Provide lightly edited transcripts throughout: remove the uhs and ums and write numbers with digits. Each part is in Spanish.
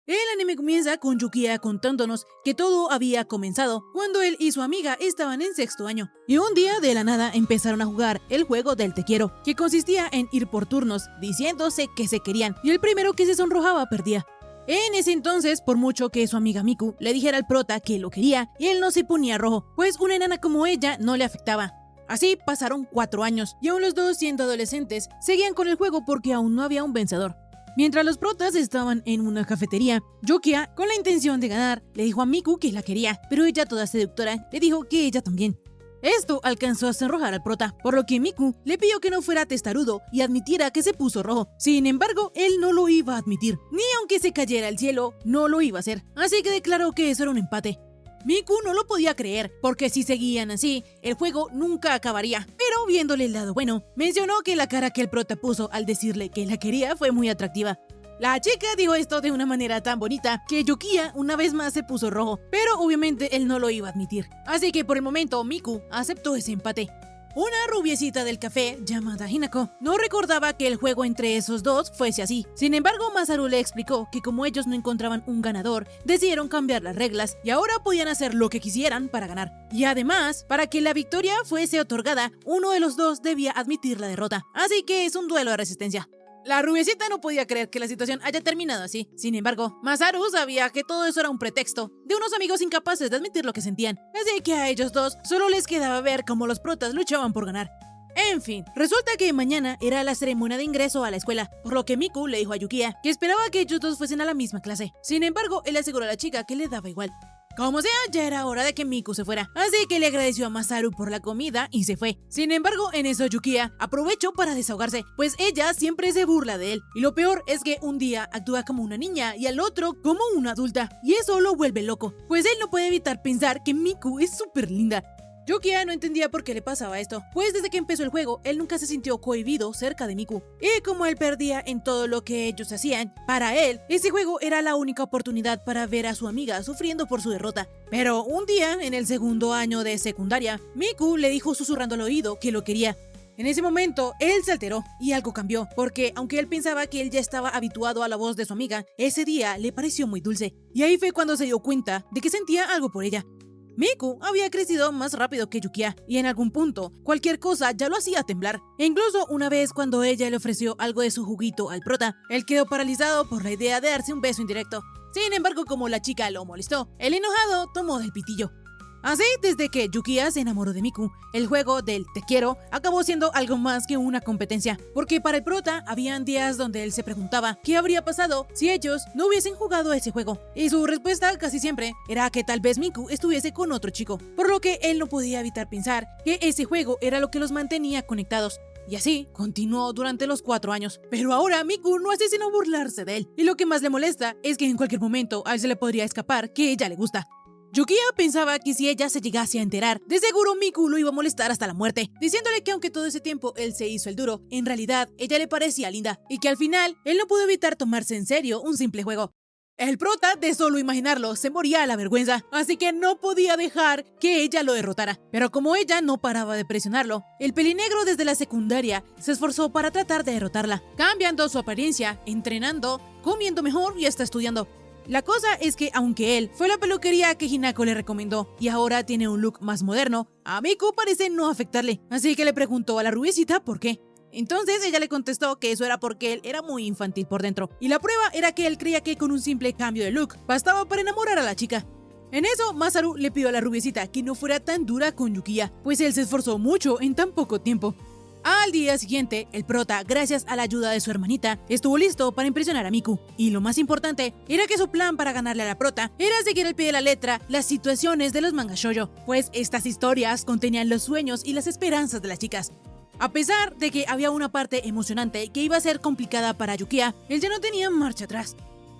El anime comienza con Yukiya contándonos que todo había comenzado cuando él y su amiga estaban en sexto año. Y un día de la nada empezaron a jugar el juego del te quiero, que consistía en ir por turnos diciéndose que se querían y el primero que se sonrojaba perdía. En ese entonces, por mucho que su amiga Miku le dijera al prota que lo quería, él no se ponía rojo, pues una enana como ella no le afectaba. Así pasaron 4 años y aún los dos, siendo adolescentes, seguían con el juego porque aún no había un vencedor. Mientras los protas estaban en una cafetería, Yukiya, con la intención de ganar, le dijo a Miku que la quería, pero ella, toda seductora, le dijo que ella también. Esto alcanzó a sonrojar al prota, por lo que Miku le pidió que no fuera testarudo y admitiera que se puso rojo. Sin embargo, él no lo iba a admitir, ni aunque se cayera al cielo, no lo iba a hacer, así que declaró que eso era un empate. Miku no lo podía creer, porque si seguían así, el juego nunca acabaría. Pero viéndole el lado bueno, mencionó que la cara que el prota puso al decirle que la quería fue muy atractiva. La chica dijo esto de una manera tan bonita que Yukiya una vez más se puso rojo, pero obviamente él no lo iba a admitir. Así que por el momento Miku aceptó ese empate. Una rubiecita del café, llamada Hinako, no recordaba que el juego entre esos dos fuese así. Sin embargo, Masaru le explicó que como ellos no encontraban un ganador, decidieron cambiar las reglas y ahora podían hacer lo que quisieran para ganar. Y además, para que la victoria fuese otorgada, uno de los dos debía admitir la derrota. Así que es un duelo de resistencia. La rubiecita no podía creer que la situación haya terminado así. Sin embargo, Masaru sabía que todo eso era un pretexto de unos amigos incapaces de admitir lo que sentían. Así que a ellos dos solo les quedaba ver cómo los protas luchaban por ganar. En fin, resulta que mañana era la ceremonia de ingreso a la escuela, por lo que Miku le dijo a Yukiya que esperaba que ellos dos fuesen a la misma clase. Sin embargo, él aseguró a la chica que le daba igual. Como sea, ya era hora de que Miku se fuera, así que le agradeció a Masaru por la comida y se fue. Sin embargo, en eso Yukiya aprovechó para desahogarse, pues ella siempre se burla de él. Y lo peor es que un día actúa como una niña y al otro como una adulta, y eso lo vuelve loco, pues él no puede evitar pensar que Miku es súper linda. Yukiya no entendía por qué le pasaba esto, pues desde que empezó el juego, él nunca se sintió cohibido cerca de Miku. Y como él perdía en todo lo que ellos hacían, para él, ese juego era la única oportunidad para ver a su amiga sufriendo por su derrota. Pero un día, en el segundo año de secundaria, Miku le dijo susurrando al oído que lo quería. En ese momento, él se alteró y algo cambió, porque aunque él pensaba que él ya estaba habituado a la voz de su amiga, ese día le pareció muy dulce. Y ahí fue cuando se dio cuenta de que sentía algo por ella. Miku había crecido más rápido que Yukiya y en algún punto cualquier cosa ya lo hacía temblar. E incluso una vez cuando ella le ofreció algo de su juguito al prota, él quedó paralizado por la idea de darse un beso indirecto. Sin embargo, como la chica lo molestó, el enojado tomó del pitillo. Así, desde que Yukiya se enamoró de Miku, el juego del te quiero acabó siendo algo más que una competencia, porque para el prota habían días donde él se preguntaba qué habría pasado si ellos no hubiesen jugado ese juego, y su respuesta casi siempre era que tal vez Miku estuviese con otro chico, por lo que él no podía evitar pensar que ese juego era lo que los mantenía conectados. Y así continuó durante los 4 años. Pero ahora Miku no hace sino burlarse de él, y lo que más le molesta es que en cualquier momento a él se le podría escapar que ella le gusta. Yukiya pensaba que si ella se llegase a enterar, de seguro Miku lo iba a molestar hasta la muerte, diciéndole que aunque todo ese tiempo él se hizo el duro, en realidad ella le parecía linda, y que al final él no pudo evitar tomarse en serio un simple juego. El prota, de solo imaginarlo, se moría a la vergüenza, así que no podía dejar que ella lo derrotara. Pero como ella no paraba de presionarlo, el pelinegro desde la secundaria se esforzó para tratar de derrotarla, cambiando su apariencia, entrenando, comiendo mejor y hasta estudiando. La cosa es que aunque él fue a la peluquería que Hinako le recomendó y ahora tiene un look más moderno, a Miku parece no afectarle, así que le preguntó a la rubiecita por qué. Entonces ella le contestó que eso era porque él era muy infantil por dentro, y la prueba era que él creía que con un simple cambio de look bastaba para enamorar a la chica. En eso, Masaru le pidió a la rubiecita que no fuera tan dura con Yukiya, pues él se esforzó mucho en tan poco tiempo. Al día siguiente, el prota, gracias a la ayuda de su hermanita, estuvo listo para impresionar a Miku. Y lo más importante era que su plan para ganarle a la prota era seguir al pie de la letra las situaciones de los mangas shoujo, pues estas historias contenían los sueños y las esperanzas de las chicas. A pesar de que había una parte emocionante que iba a ser complicada para Yukiya, él ya no tenía marcha atrás.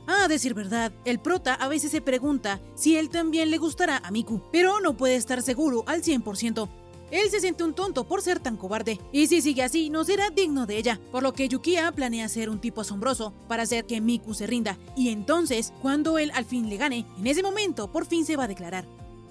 A decir verdad, el prota a veces se pregunta si él también le gustará a Miku, pero no puede estar seguro al 100%. Él se siente un tonto por ser tan cobarde, y si sigue así no será digno de ella, por lo que Yukiya planea ser un tipo asombroso para hacer que Miku se rinda, y entonces, cuando él al fin le gane, en ese momento por fin se va a declarar.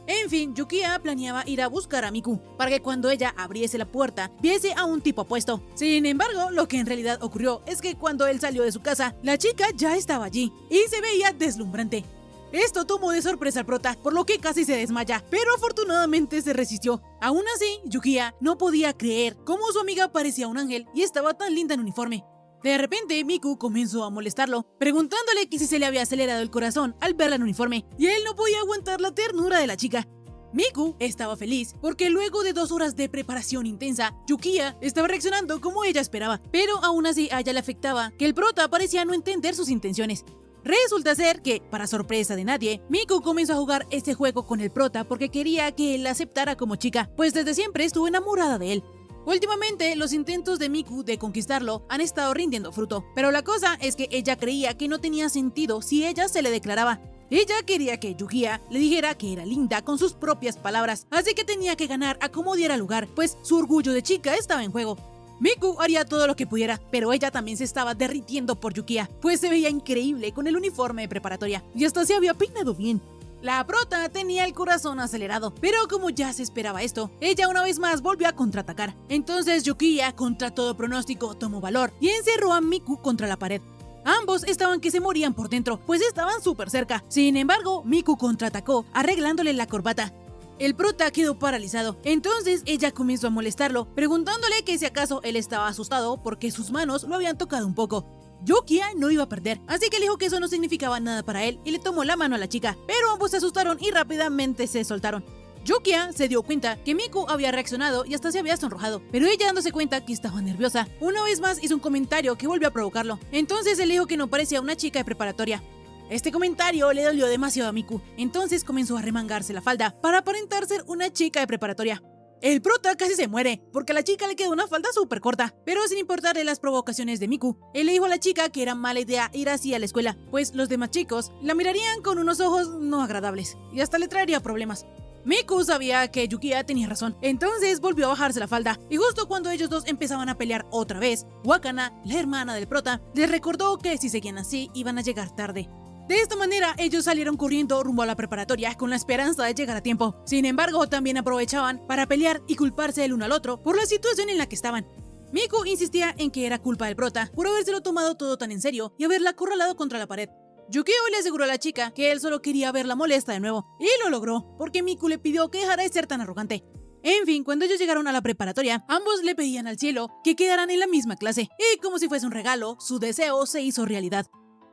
En fin, Yukiya planeaba ir a buscar a Miku para que cuando ella abriese la puerta viese a un tipo apuesto. Sin embargo, lo que en realidad ocurrió es que cuando él salió de su casa, la chica ya estaba allí y se veía deslumbrante. Esto tomó de sorpresa al prota, por lo que casi se desmaya, pero afortunadamente se resistió. Aún así, Yukiya no podía creer cómo su amiga parecía un ángel y estaba tan linda en uniforme. De repente, Miku comenzó a molestarlo, preguntándole que si se le había acelerado el corazón al verla en uniforme, y él no podía aguantar la ternura de la chica. Miku estaba feliz porque luego de 2 horas de preparación intensa, Yukiya estaba reaccionando como ella esperaba, pero aún así a ella le afectaba que el prota parecía no entender sus intenciones. Resulta ser que, para sorpresa de nadie, Miku comenzó a jugar este juego con el prota porque quería que él la aceptara como chica, pues desde siempre estuvo enamorada de él. Últimamente, los intentos de Miku de conquistarlo han estado rindiendo fruto, pero la cosa es que ella creía que no tenía sentido si ella se le declaraba. Ella quería que Yukiya le dijera que era linda con sus propias palabras, así que tenía que ganar a como diera lugar, pues su orgullo de chica estaba en juego. Miku haría todo lo que pudiera, pero ella también se estaba derritiendo por Yukiya, pues se veía increíble con el uniforme de preparatoria y hasta se había peinado bien. La prota tenía el corazón acelerado, pero como ya se esperaba esto, ella una vez más volvió a contraatacar. Entonces Yukiya, contra todo pronóstico, tomó valor y encerró a Miku contra la pared. Ambos estaban que se morían por dentro, pues estaban súper cerca. Sin embargo, Miku contraatacó, arreglándole la corbata. El prota quedó paralizado, entonces ella comenzó a molestarlo, preguntándole que si acaso él estaba asustado porque sus manos lo habían tocado un poco. Yukiya no iba a perder, así que le dijo que eso no significaba nada para él y le tomó la mano a la chica, pero ambos se asustaron y rápidamente se soltaron. Yukiya se dio cuenta que Miku había reaccionado y hasta se había sonrojado, pero ella dándose cuenta que estaba nerviosa, una vez más hizo un comentario que volvió a provocarlo. Entonces él dijo que no parecía una chica de preparatoria. Este comentario le dolió demasiado a Miku, entonces comenzó a remangarse la falda para aparentar ser una chica de preparatoria. El prota casi se muere, porque a la chica le quedó una falda súper corta, pero sin importarle las provocaciones de Miku, él le dijo a la chica que era mala idea ir así a la escuela, pues los demás chicos la mirarían con unos ojos no agradables, y hasta le traería problemas. Miku sabía que Yukiya tenía razón, entonces volvió a bajarse la falda, y justo cuando ellos dos empezaban a pelear otra vez, Wakana, la hermana del prota, les recordó que si seguían así iban a llegar tarde. De esta manera, ellos salieron corriendo rumbo a la preparatoria con la esperanza de llegar a tiempo. Sin embargo, también aprovechaban para pelear y culparse el uno al otro por la situación en la que estaban. Miku insistía en que era culpa del prota por habérselo tomado todo tan en serio y haberla acorralado contra la pared. Yukio le aseguró a la chica que él solo quería verla molesta de nuevo, y lo logró, porque Miku le pidió que dejara de ser tan arrogante. En fin, cuando ellos llegaron a la preparatoria, ambos le pedían al cielo que quedaran en la misma clase, y como si fuese un regalo, su deseo se hizo realidad.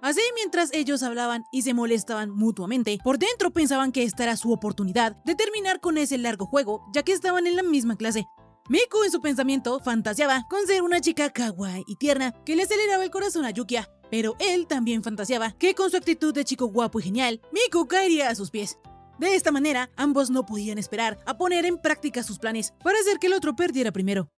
Así, mientras ellos hablaban y se molestaban mutuamente, por dentro pensaban que esta era su oportunidad de terminar con ese largo juego, ya que estaban en la misma clase. Miku en su pensamiento fantaseaba con ser una chica kawaii y tierna que le aceleraba el corazón a Yukiya, pero él también fantaseaba que con su actitud de chico guapo y genial, Miku caería a sus pies. De esta manera, ambos no podían esperar a poner en práctica sus planes para hacer que el otro perdiera primero.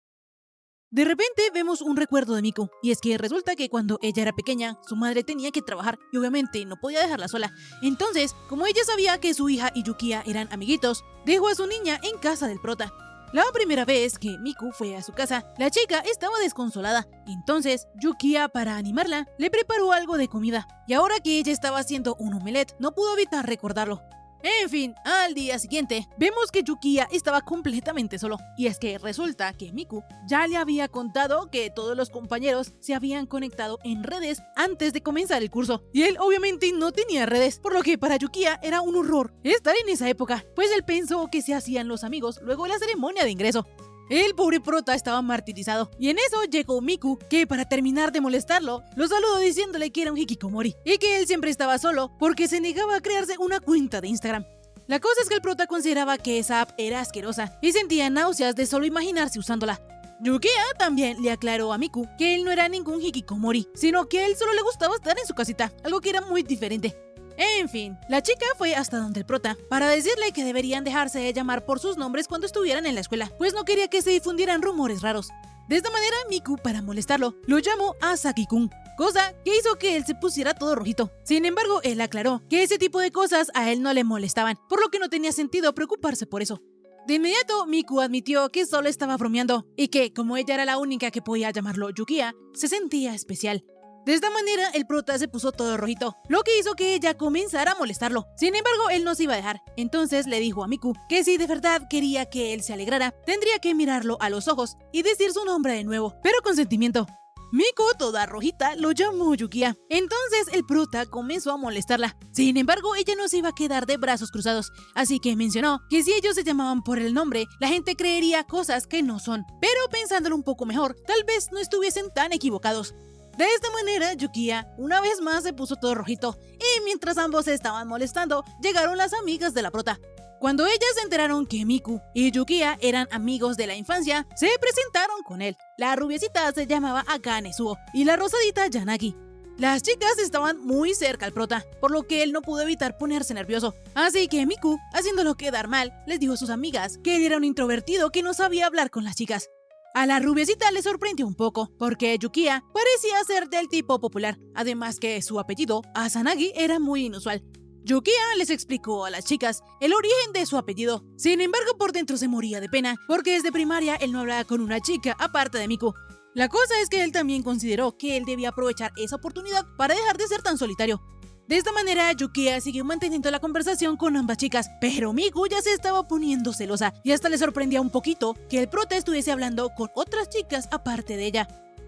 De repente vemos un recuerdo de Miku, y es que resulta que cuando ella era pequeña, su madre tenía que trabajar y obviamente no podía dejarla sola. Entonces, como ella sabía que su hija y Yukiya eran amiguitos, dejó a su niña en casa del prota. La primera vez que Miku fue a su casa, la chica estaba desconsolada. Entonces, Yukiya, para animarla, le preparó algo de comida, y ahora que ella estaba haciendo un omelette, no pudo evitar recordarlo. En fin, al día siguiente, vemos que Yukiya estaba completamente solo. Y es que resulta que Miku ya le había contado que todos los compañeros se habían conectado en redes antes de comenzar el curso. Y él obviamente no tenía redes, por lo que para Yukiya era un horror estar en esa época, pues él pensó que se hacían los amigos luego de la ceremonia de ingreso. El pobre prota estaba martirizado, y en eso llegó Miku, que para terminar de molestarlo, lo saludó diciéndole que era un hikikomori, y que él siempre estaba solo porque se negaba a crearse una cuenta de Instagram. La cosa es que el prota consideraba que esa app era asquerosa, y sentía náuseas de solo imaginarse usándola. Yukiya también le aclaró a Miku que él no era ningún hikikomori, sino que a él solo le gustaba estar en su casita, algo que era muy diferente. En fin, la chica fue hasta donde el prota para decirle que deberían dejarse de llamar por sus nombres cuando estuvieran en la escuela, pues no quería que se difundieran rumores raros. De esta manera, Miku, para molestarlo, lo llamó Asaki-kun, cosa que hizo que él se pusiera todo rojito. Sin embargo, él aclaró que ese tipo de cosas a él no le molestaban, por lo que no tenía sentido preocuparse por eso. De inmediato, Miku admitió que solo estaba bromeando y que, como ella era la única que podía llamarlo Yukiya, se sentía especial. De esta manera, el prota se puso todo rojito, lo que hizo que ella comenzara a molestarlo. Sin embargo, él no se iba a dejar. Entonces le dijo a Miku que si de verdad quería que él se alegrara, tendría que mirarlo a los ojos y decir su nombre de nuevo, pero con sentimiento. Miku, toda rojita, lo llamó Yukiya. Entonces el prota comenzó a molestarla. Sin embargo, ella no se iba a quedar de brazos cruzados, así que mencionó que si ellos se llamaban por el nombre, la gente creería cosas que no son. Pero pensándolo un poco mejor, tal vez no estuviesen tan equivocados. De esta manera, Yukiya una vez más se puso todo rojito, y mientras ambos se estaban molestando, llegaron las amigas de la prota. Cuando ellas se enteraron que Miku y Yukiya eran amigos de la infancia, se presentaron con él. La rubiecita se llamaba Akane Suo y la rosadita Yanagi. Las chicas estaban muy cerca al prota, por lo que él no pudo evitar ponerse nervioso. Así que Miku, haciéndolo quedar mal, les dijo a sus amigas que él era un introvertido que no sabía hablar con las chicas. A la rubiecita le sorprendió un poco, porque Yukiya parecía ser del tipo popular, además que su apellido, Asanagi, era muy inusual. Yukiya les explicó a las chicas el origen de su apellido. Sin embargo, por dentro se moría de pena, porque desde primaria él no hablaba con una chica aparte de Miku. La cosa es que él también consideró que él debía aprovechar esa oportunidad para dejar de ser tan solitario. De esta manera, Yukiya siguió manteniendo la conversación con ambas chicas, pero Miku ya se estaba poniendo celosa y hasta le sorprendía un poquito que el prota estuviese hablando con otras chicas aparte de ella.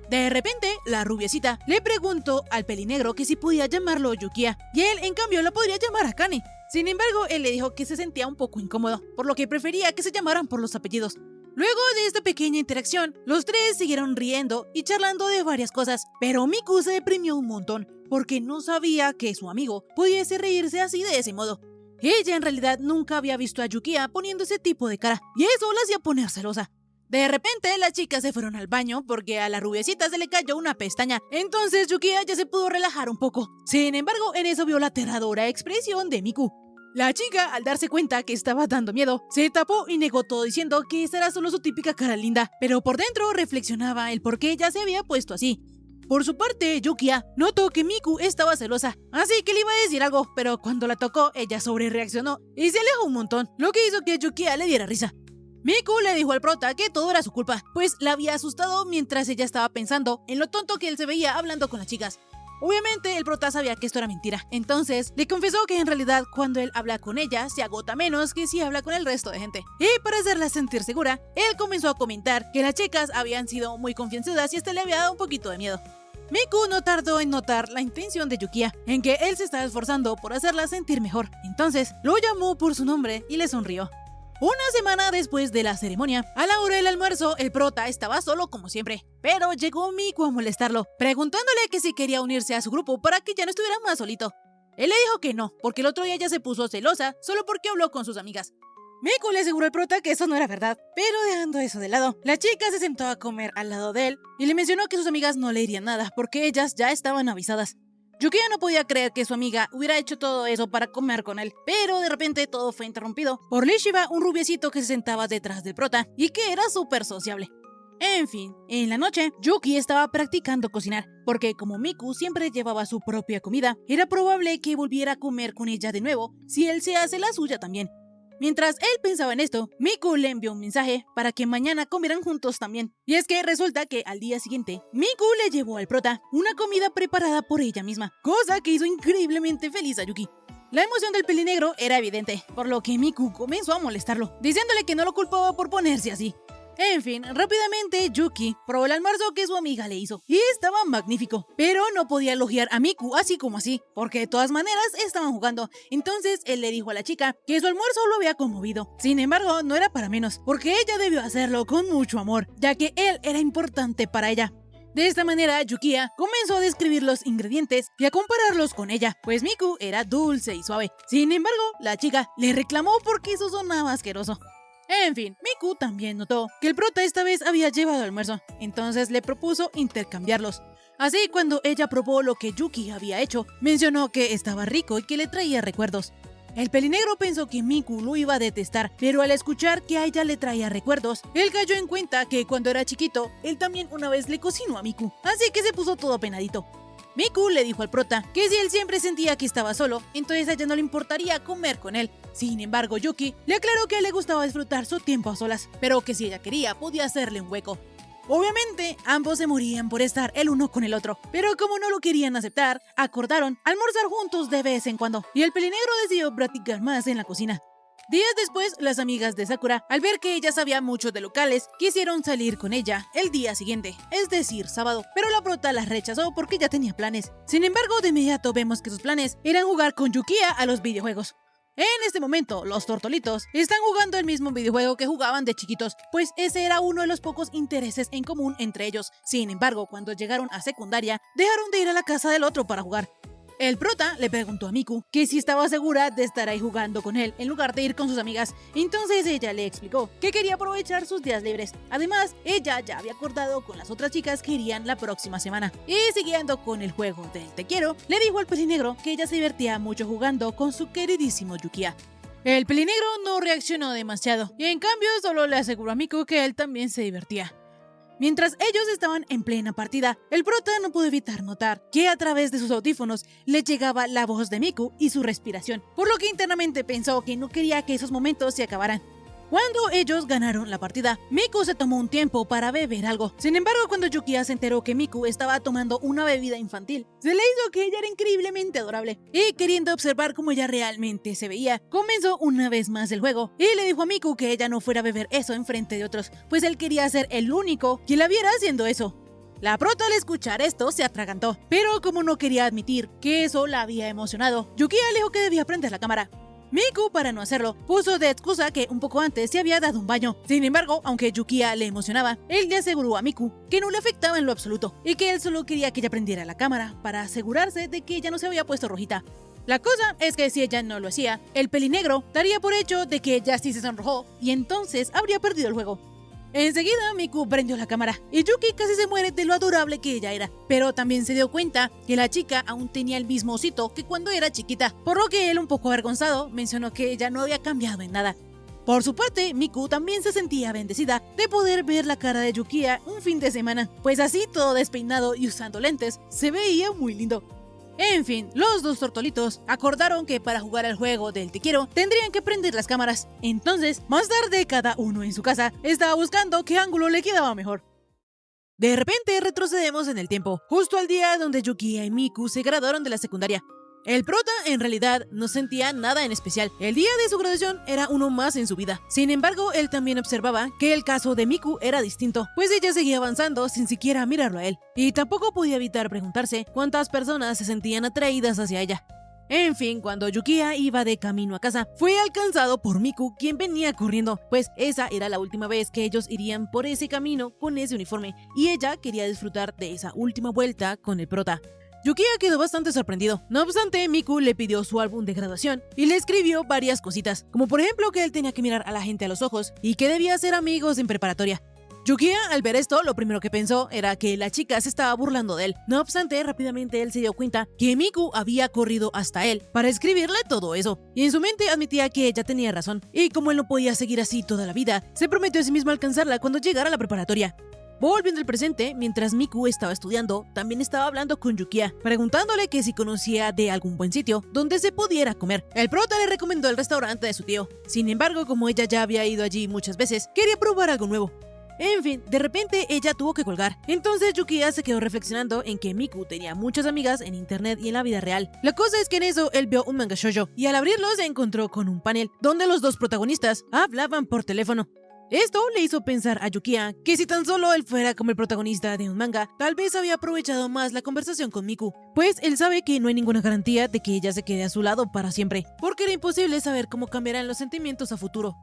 De repente, la rubiecita le preguntó al pelinegro que si podía llamarlo Yukiya, y él, en cambio, la podría llamar Akane. Sin embargo, él le dijo que se sentía un poco incómodo, por lo que prefería que se llamaran por los apellidos. Luego de esta pequeña interacción, los tres siguieron riendo y charlando de varias cosas, pero Miku se deprimió un montón, porque no sabía que su amigo pudiese reírse así de ese modo. Ella en realidad nunca había visto a Yukiya poniendo ese tipo de cara, y eso la hacía poner celosa. De repente, las chicas se fueron al baño porque a la rubiecita se le cayó una pestaña. Entonces Yukiya ya se pudo relajar un poco. Sin embargo, en eso vio la aterradora expresión de Miku. La chica, al darse cuenta que estaba dando miedo, se tapó y negó todo diciendo que esa era solo su típica cara linda, pero por dentro reflexionaba el por qué ella se había puesto así. Por su parte, Yukiya notó que Miku estaba celosa, así que le iba a decir algo, pero cuando la tocó, ella sobrereaccionó y se alejó un montón, lo que hizo que Yukiya le diera risa. Miku le dijo al prota que todo era su culpa, pues la había asustado mientras ella estaba pensando en lo tonto que él se veía hablando con las chicas. Obviamente el prota sabía que esto era mentira, entonces le confesó que en realidad cuando él habla con ella se agota menos que si habla con el resto de gente. Y para hacerla sentir segura, él comenzó a comentar que las chicas habían sido muy confianzudas y hasta le había dado un poquito de miedo. Miku no tardó en notar la intención de Yukiya, en que él se estaba esforzando por hacerla sentir mejor, entonces lo llamó por su nombre y le sonrió. Una semana después de la ceremonia, a la hora del almuerzo, el prota estaba solo como siempre, pero llegó Miku a molestarlo, preguntándole que si quería unirse a su grupo para que ya no estuviera más solito. Él le dijo que no, porque el otro día ya se puso celosa solo porque habló con sus amigas. Miku le aseguró al prota que eso no era verdad, pero dejando eso de lado, la chica se sentó a comer al lado de él y le mencionó que sus amigas no le dirían nada porque ellas ya estaban avisadas. Yukiya no podía creer que su amiga hubiera hecho todo eso para comer con él, pero de repente todo fue interrumpido por Lishiba, un rubiecito que se sentaba detrás del prota y que era súper sociable. En fin, en la noche, Yuki estaba practicando cocinar, porque como Miku siempre llevaba su propia comida, era probable que volviera a comer con ella de nuevo si él se hace la suya también. Mientras él pensaba en esto, Miku le envió un mensaje para que mañana comieran juntos también. Y es que resulta que al día siguiente, Miku le llevó al prota una comida preparada por ella misma, cosa que hizo increíblemente feliz a Yuki. La emoción del pelinegro era evidente, por lo que Miku comenzó a molestarlo, diciéndole que no lo culpaba por ponerse así. En fin, rápidamente Yuki probó el almuerzo que su amiga le hizo, y estaba magnífico, pero no podía elogiar a Miku así como así, porque de todas maneras estaban jugando. Entonces él le dijo a la chica que su almuerzo lo había conmovido. Sin embargo, no era para menos, porque ella debió hacerlo con mucho amor, ya que él era importante para ella. De esta manera, Yukiya comenzó a describir los ingredientes y a compararlos con ella, pues Miku era dulce y suave. Sin embargo, la chica le reclamó porque eso sonaba asqueroso. En fin, Miku también notó que el prota esta vez había llevado almuerzo, entonces le propuso intercambiarlos. Así, cuando ella probó lo que Yuki había hecho, mencionó que estaba rico y que le traía recuerdos. El pelinegro pensó que Miku lo iba a detestar, pero al escuchar que a ella le traía recuerdos, él cayó en cuenta que cuando era chiquito, él también una vez le cocinó a Miku, así que se puso todo penadito. Miku le dijo al prota que si él siempre sentía que estaba solo, entonces a ella no le importaría comer con él. Sin embargo, Yuki le aclaró que a él le gustaba disfrutar su tiempo a solas, pero que si ella quería podía hacerle un hueco. Obviamente, ambos se morían por estar el uno con el otro, pero como no lo querían aceptar, acordaron almorzar juntos de vez en cuando, y el pelinegro decidió practicar más en la cocina. Días después, las amigas de Sakura, al ver que ella sabía mucho de locales, quisieron salir con ella el día siguiente, es decir, sábado, pero la prota las rechazó porque ya tenía planes. Sin embargo, de inmediato vemos que sus planes eran jugar con Yukiya a los videojuegos. En este momento, los tortolitos están jugando el mismo videojuego que jugaban de chiquitos, pues ese era uno de los pocos intereses en común entre ellos. Sin embargo, cuando llegaron a secundaria, dejaron de ir a la casa del otro para jugar. El prota le preguntó a Miku que si estaba segura de estar ahí jugando con él en lugar de ir con sus amigas. Entonces ella le explicó que quería aprovechar sus días libres. Además, ella ya había acordado con las otras chicas que irían la próxima semana. Y siguiendo con el juego del te quiero, le dijo al pelinegro que ella se divertía mucho jugando con su queridísimo Yukiya. El pelinegro no reaccionó demasiado y en cambio solo le aseguró a Miku que él también se divertía. Mientras ellos estaban en plena partida, el prota no pudo evitar notar que a través de sus audífonos le llegaba la voz de Miku y su respiración, por lo que internamente pensó que no quería que esos momentos se acabaran. Cuando ellos ganaron la partida, Miku se tomó un tiempo para beber algo. Sin embargo, cuando Yukiya se enteró que Miku estaba tomando una bebida infantil, se le hizo que ella era increíblemente adorable. Y queriendo observar cómo ella realmente se veía, comenzó una vez más el juego y le dijo a Miku que ella no fuera a beber eso enfrente de otros, pues él quería ser el único que la viera haciendo eso. La prota al escuchar esto se atragantó, pero como no quería admitir que eso la había emocionado, Yukiya le dijo que debía prender la cámara. Miku, para no hacerlo, puso de excusa que un poco antes se había dado un baño. Sin embargo, aunque Yukiya le emocionaba, él le aseguró a Miku que no le afectaba en lo absoluto y que él solo quería que ella prendiera la cámara para asegurarse de que ella no se había puesto rojita. La cosa es que si ella no lo hacía, el pelinegro daría por hecho de que ella sí se sonrojó y entonces habría perdido el juego. Enseguida Miku prendió la cámara y Yuki casi se muere de lo adorable que ella era, pero también se dio cuenta que la chica aún tenía el mismo osito que cuando era chiquita, por lo que él, un poco avergonzado, mencionó que ella no había cambiado en nada. Por su parte, Miku también se sentía bendecida de poder ver la cara de Yukiya un fin de semana, pues así todo despeinado y usando lentes, se veía muy lindo. En fin, los dos tortolitos acordaron que para jugar al juego del te quiero tendrían que prender las cámaras. Entonces, más tarde cada uno en su casa estaba buscando qué ángulo le quedaba mejor. De repente retrocedemos en el tiempo, justo al día donde Yukiya y Miku se graduaron de la secundaria. El prota en realidad no sentía nada en especial. El día de su graduación era uno más en su vida. Sin embargo, él también observaba que el caso de Miku era distinto, pues ella seguía avanzando sin siquiera mirarlo a él. Y tampoco podía evitar preguntarse cuántas personas se sentían atraídas hacia ella. En fin, cuando Yukiya iba de camino a casa, fue alcanzado por Miku, quien venía corriendo, pues esa era la última vez que ellos irían por ese camino con ese uniforme, y ella quería disfrutar de esa última vuelta con el prota. Yukiya quedó bastante sorprendido. No obstante, Miku le pidió su álbum de graduación y le escribió varias cositas, como por ejemplo que él tenía que mirar a la gente a los ojos y que debía ser amigos en preparatoria. Yukiya, al ver esto, lo primero que pensó era que la chica se estaba burlando de él. No obstante, rápidamente él se dio cuenta que Miku había corrido hasta él para escribirle todo eso, y en su mente admitía que ella tenía razón, y como él no podía seguir así toda la vida, se prometió a sí mismo alcanzarla cuando llegara a la preparatoria. Volviendo al presente, mientras Miku estaba estudiando, también estaba hablando con Yukiya, preguntándole que si conocía de algún buen sitio donde se pudiera comer. El prota le recomendó el restaurante de su tío. Sin embargo, como ella ya había ido allí muchas veces, quería probar algo nuevo. En fin, de repente ella tuvo que colgar. Entonces Yukiya se quedó reflexionando en que Miku tenía muchas amigas en internet y en la vida real. La cosa es que en eso él vio un manga shoujo y al abrirlo se encontró con un panel donde los dos protagonistas hablaban por teléfono. Esto le hizo pensar a Yukiya que si tan solo él fuera como el protagonista de un manga, tal vez había aprovechado más la conversación con Miku, pues él sabe que no hay ninguna garantía de que ella se quede a su lado para siempre, porque era imposible saber cómo cambiarán los sentimientos a futuro.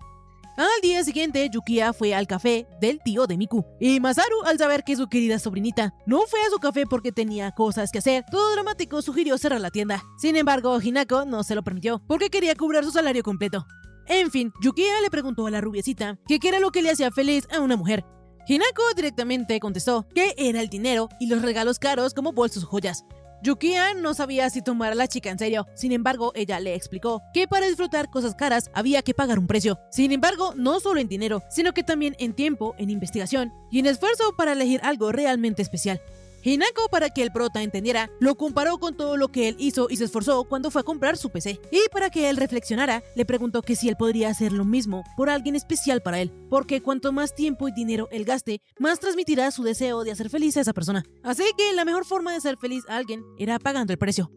Al día siguiente, Yukiya fue al café del tío de Miku, y Masaru, al saber que su querida sobrinita no fue a su café porque tenía cosas que hacer, todo dramático sugirió cerrar la tienda. Sin embargo, Hinako no se lo permitió, porque quería cobrar su salario completo. En fin, Yukiya le preguntó a la rubiecita que qué era lo que le hacía feliz a una mujer. Hinako directamente contestó que era el dinero y los regalos caros como bolsos o joyas. Yukiya no sabía si tomar a la chica en serio, sin embargo ella le explicó que para disfrutar cosas caras había que pagar un precio. Sin embargo, no solo en dinero, sino que también en tiempo, en investigación y en esfuerzo para elegir algo realmente especial. Hinako, para que el prota entendiera, lo comparó con todo lo que él hizo y se esforzó cuando fue a comprar su PC. Y para que él reflexionara, le preguntó que si él podría hacer lo mismo por alguien especial para él, porque cuanto más tiempo y dinero él gaste, más transmitirá su deseo de hacer feliz a esa persona. Así que la mejor forma de hacer feliz a alguien era pagando el precio.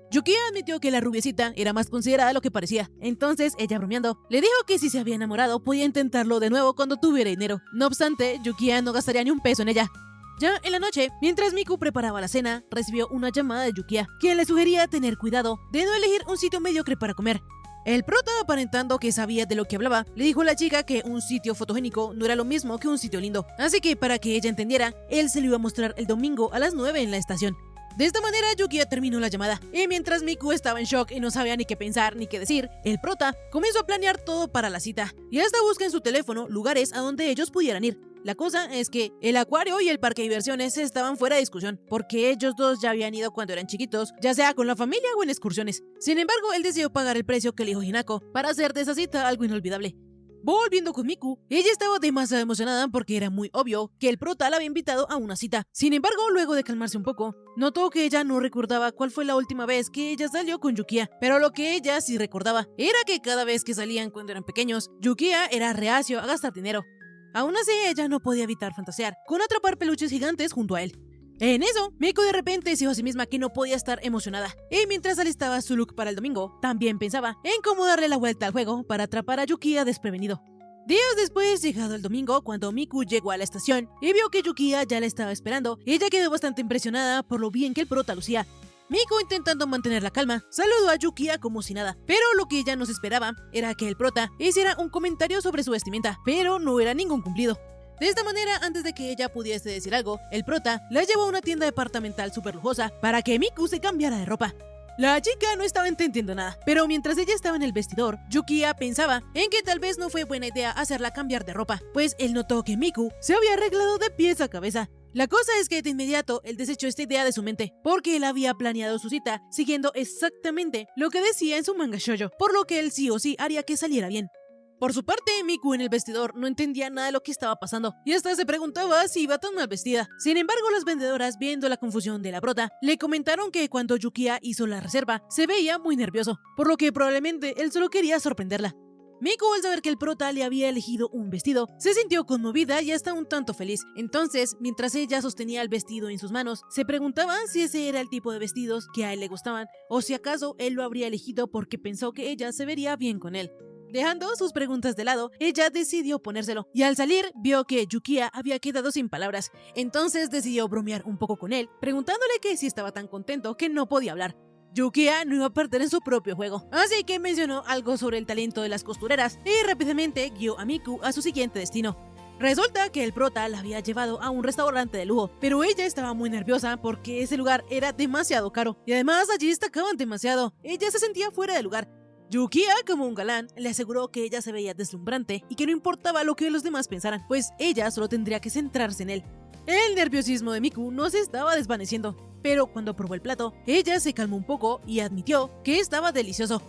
Yukiya admitió que la rubiecita era más considerada de lo que parecía. Entonces, ella bromeando, le dijo que si se había enamorado podía intentarlo de nuevo cuando tuviera dinero. No obstante, Yukiya no gastaría ni un peso en ella. Ya en la noche, mientras Miku preparaba la cena, recibió una llamada de Yukiya, quien le sugería tener cuidado de no elegir un sitio mediocre para comer. El prota, aparentando que sabía de lo que hablaba, le dijo a la chica que un sitio fotogénico no era lo mismo que un sitio lindo. Así que para que ella entendiera, él se lo iba a mostrar el domingo a las 9 en la estación. De esta manera, Yukiya terminó la llamada, y mientras Miku estaba en shock y no sabía ni qué pensar ni qué decir, el prota comenzó a planear todo para la cita, y hasta busca en su teléfono lugares a donde ellos pudieran ir. La cosa es que el acuario y el parque de diversiones estaban fuera de discusión, porque ellos dos ya habían ido cuando eran chiquitos, ya sea con la familia o en excursiones. Sin embargo, él decidió pagar el precio que le dijo Hinako para hacer de esa cita algo inolvidable. Volviendo con Miku, ella estaba demasiado emocionada porque era muy obvio que el prota la había invitado a una cita. Sin embargo, luego de calmarse un poco, notó que ella no recordaba cuál fue la última vez que ella salió con Yukiya, pero lo que ella sí recordaba era que cada vez que salían cuando eran pequeños, Yukiya era reacio a gastar dinero. Aún así, ella no podía evitar fantasear con atrapar peluches gigantes junto a él. En eso, Miku de repente se dijo a sí misma que no podía estar emocionada, y mientras alistaba su look para el domingo, también pensaba en cómo darle la vuelta al juego para atrapar a Yukiya desprevenido. Días después, llegado el domingo, cuando Miku llegó a la estación y vio que Yukiya ya la estaba esperando, ella quedó bastante impresionada por lo bien que el prota lucía. Miku, intentando mantener la calma, saludó a Yukiya como si nada, pero lo que ella no se esperaba era que el prota hiciera un comentario sobre su vestimenta, pero no era ningún cumplido. De esta manera, antes de que ella pudiese decir algo, el prota la llevó a una tienda departamental súper lujosa para que Miku se cambiara de ropa. La chica no estaba entendiendo nada, pero mientras ella estaba en el vestidor, Yukiya pensaba en que tal vez no fue buena idea hacerla cambiar de ropa, pues él notó que Miku se había arreglado de pies a cabeza. La cosa es que de inmediato él desechó esta idea de su mente, porque él había planeado su cita siguiendo exactamente lo que decía en su manga shoujo, por lo que él sí o sí haría que saliera bien. Por su parte, Miku en el vestidor no entendía nada de lo que estaba pasando y hasta se preguntaba si iba tan mal vestida. Sin embargo, las vendedoras, viendo la confusión de la prota, le comentaron que cuando Yukiya hizo la reserva, se veía muy nervioso, por lo que probablemente él solo quería sorprenderla. Miku, al saber que el prota le había elegido un vestido, se sintió conmovida y hasta un tanto feliz. Entonces, mientras ella sostenía el vestido en sus manos, se preguntaba si ese era el tipo de vestidos que a él le gustaban, o si acaso él lo habría elegido porque pensó que ella se vería bien con él. Dejando sus preguntas de lado, ella decidió ponérselo, y al salir vio que Yukiya había quedado sin palabras. Entonces decidió bromear un poco con él, preguntándole que si estaba tan contento que no podía hablar. Yukiya no iba a perder en su propio juego, así que mencionó algo sobre el talento de las costureras y rápidamente guió a Miku a su siguiente destino. Resulta que el prota la había llevado a un restaurante de lujo, pero ella estaba muy nerviosa porque ese lugar era demasiado caro y además allí destacaban demasiado. Ella se sentía fuera de lugar. Yukiya, como un galán, le aseguró que ella se veía deslumbrante y que no importaba lo que los demás pensaran, pues ella solo tendría que centrarse en él. El nerviosismo de Miku no se estaba desvaneciendo, pero cuando probó el plato, ella se calmó un poco y admitió que estaba delicioso.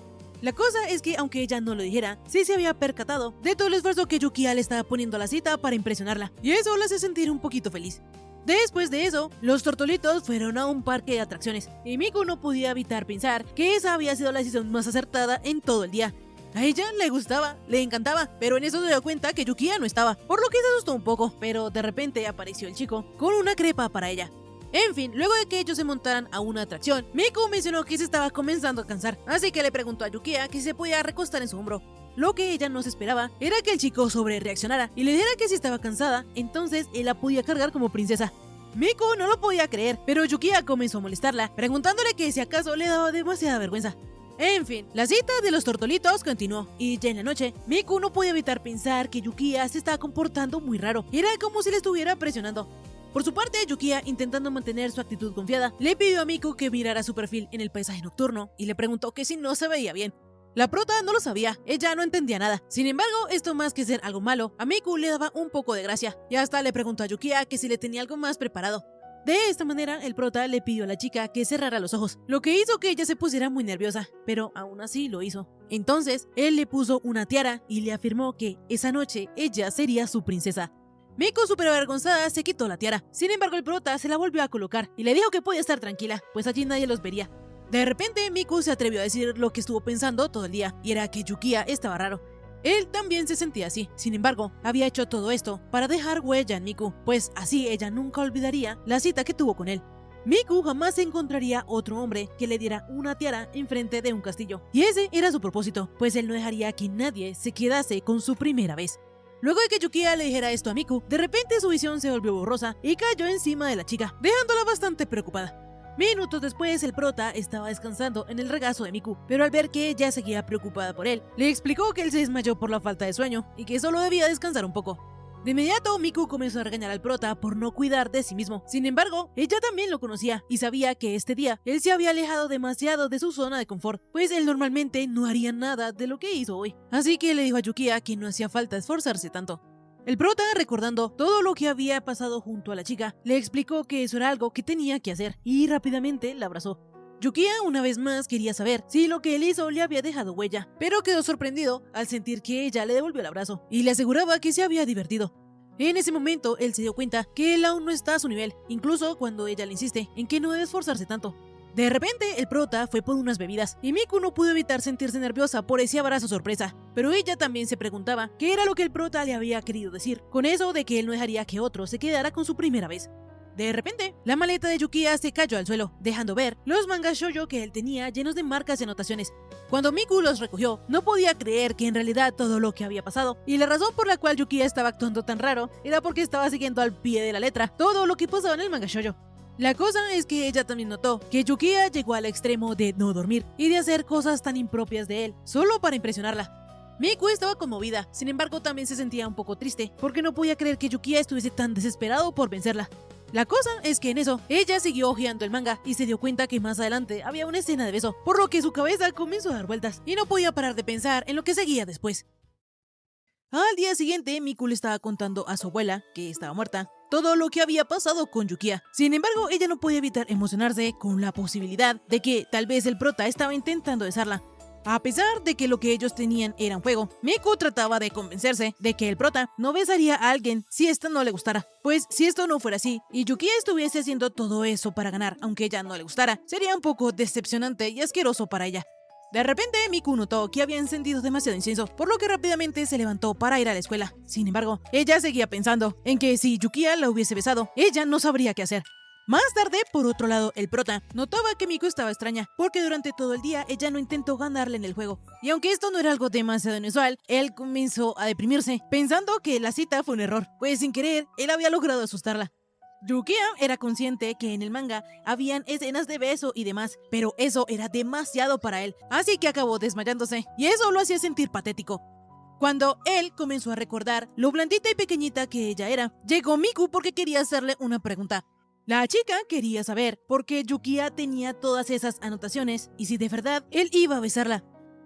La cosa es que, aunque ella no lo dijera, sí se había percatado de todo el esfuerzo que Yukiya le estaba poniendo a la cita para impresionarla, y eso la hace sentir un poquito feliz. Después de eso, los tortolitos fueron a un parque de atracciones, y Miku no podía evitar pensar que esa había sido la decisión más acertada en todo el día. A ella le gustaba, le encantaba, pero en eso se dio cuenta que Yukiya no estaba, por lo que se asustó un poco, pero de repente apareció el chico con una crepa para ella. En fin, luego de que ellos se montaran a una atracción, Miku mencionó que se estaba comenzando a cansar, así que le preguntó a Yukiya que si se podía recostar en su hombro. Lo que ella no se esperaba era que el chico sobrereaccionara y le dijera que si estaba cansada, entonces él la podía cargar como princesa. Miku no lo podía creer, pero Yukiya comenzó a molestarla, preguntándole que si acaso le daba demasiada vergüenza. En fin, la cita de los tortolitos continuó, y ya en la noche, Miku no podía evitar pensar que Yukiya se estaba comportando muy raro. Era como si le estuviera presionando. Por su parte, Yukiya, intentando mantener su actitud confiada, le pidió a Miku que mirara su perfil en el paisaje nocturno y le preguntó que si no se veía bien. La prota no lo sabía, ella no entendía nada. Sin embargo, esto más que ser algo malo, a Miku le daba un poco de gracia, y hasta le preguntó a Yukiya que si le tenía algo más preparado. De esta manera, el prota le pidió a la chica que cerrara los ojos, lo que hizo que ella se pusiera muy nerviosa, pero aún así lo hizo. Entonces, él le puso una tiara y le afirmó que esa noche ella sería su princesa. Miku, súper avergonzada, se quitó la tiara. Sin embargo, el prota se la volvió a colocar y le dijo que podía estar tranquila, pues allí nadie los vería. De repente, Miku se atrevió a decir lo que estuvo pensando todo el día, y era que Yukiya estaba raro. Él también se sentía así. Sin embargo, había hecho todo esto para dejar huella en Miku, pues así ella nunca olvidaría la cita que tuvo con él. Miku jamás encontraría otro hombre que le diera una tiara enfrente de un castillo. Y ese era su propósito, pues él no dejaría que nadie se quedase con su primera vez. Luego de que Yukiya le dijera esto a Miku, de repente su visión se volvió borrosa y cayó encima de la chica, dejándola bastante preocupada. Minutos después, el prota estaba descansando en el regazo de Miku, pero al ver que ella seguía preocupada por él, le explicó que él se desmayó por la falta de sueño y que solo debía descansar un poco. De inmediato, Miku comenzó a regañar al prota por no cuidar de sí mismo. Sin embargo, ella también lo conocía y sabía que este día él se había alejado demasiado de su zona de confort, pues él normalmente no haría nada de lo que hizo hoy. Así que le dijo a Yukiya que no hacía falta esforzarse tanto. El prota, recordando todo lo que había pasado junto a la chica, le explicó que eso era algo que tenía que hacer y rápidamente la abrazó. Yukiya una vez más quería saber si lo que él hizo le había dejado huella, pero quedó sorprendido al sentir que ella le devolvió el abrazo y le aseguraba que se había divertido. En ese momento, él se dio cuenta que él aún no está a su nivel, incluso cuando ella le insiste en que no debe esforzarse tanto. De repente, el prota fue por unas bebidas y Miku no pudo evitar sentirse nerviosa por ese abrazo sorpresa, pero ella también se preguntaba qué era lo que el prota le había querido decir, con eso de que él no dejaría que otro se quedara con su primera vez. De repente, la maleta de Yukiya se cayó al suelo, dejando ver los mangas shoujo que él tenía llenos de marcas y anotaciones. Cuando Miku los recogió, no podía creer que en realidad todo lo que había pasado, y la razón por la cual Yukiya estaba actuando tan raro era porque estaba siguiendo al pie de la letra todo lo que pasaba en el manga shoujo. La cosa es que ella también notó que Yukiya llegó al extremo de no dormir y de hacer cosas tan impropias de él, solo para impresionarla. Miku estaba conmovida, sin embargo también se sentía un poco triste, porque no podía creer que Yukiya estuviese tan desesperado por vencerla. La cosa es que en eso, ella siguió hojeando el manga y se dio cuenta que más adelante había una escena de beso, por lo que su cabeza comenzó a dar vueltas y no podía parar de pensar en lo que seguía después. Al día siguiente, Miku le estaba contando a su abuela, que estaba muerta, todo lo que había pasado con Yukiya. Sin embargo, ella no podía evitar emocionarse con la posibilidad de que tal vez el prota estaba intentando besarla. A pesar de que lo que ellos tenían era un juego, Miku trataba de convencerse de que el prota no besaría a alguien si esto no le gustara. Pues si esto no fuera así, y Yukiya estuviese haciendo todo eso para ganar, aunque ella no le gustara, sería un poco decepcionante y asqueroso para ella. De repente, Miku notó que había encendido demasiado incienso, por lo que rápidamente se levantó para ir a la escuela. Sin embargo, ella seguía pensando en que si Yukiya la hubiese besado, ella no sabría qué hacer. Más tarde, por otro lado, el prota notaba que Miku estaba extraña, porque durante todo el día ella no intentó ganarle en el juego. Y aunque esto no era algo demasiado inusual, él comenzó a deprimirse, pensando que la cita fue un error, pues sin querer, él había logrado asustarla. Yukiya era consciente que en el manga habían escenas de beso y demás, pero eso era demasiado para él, así que acabó desmayándose, y eso lo hacía sentir patético. Cuando él comenzó a recordar lo blandita y pequeñita que ella era, llegó Miku porque quería hacerle una pregunta. La chica quería saber por qué Yukiya tenía todas esas anotaciones y si de verdad él iba a besarla.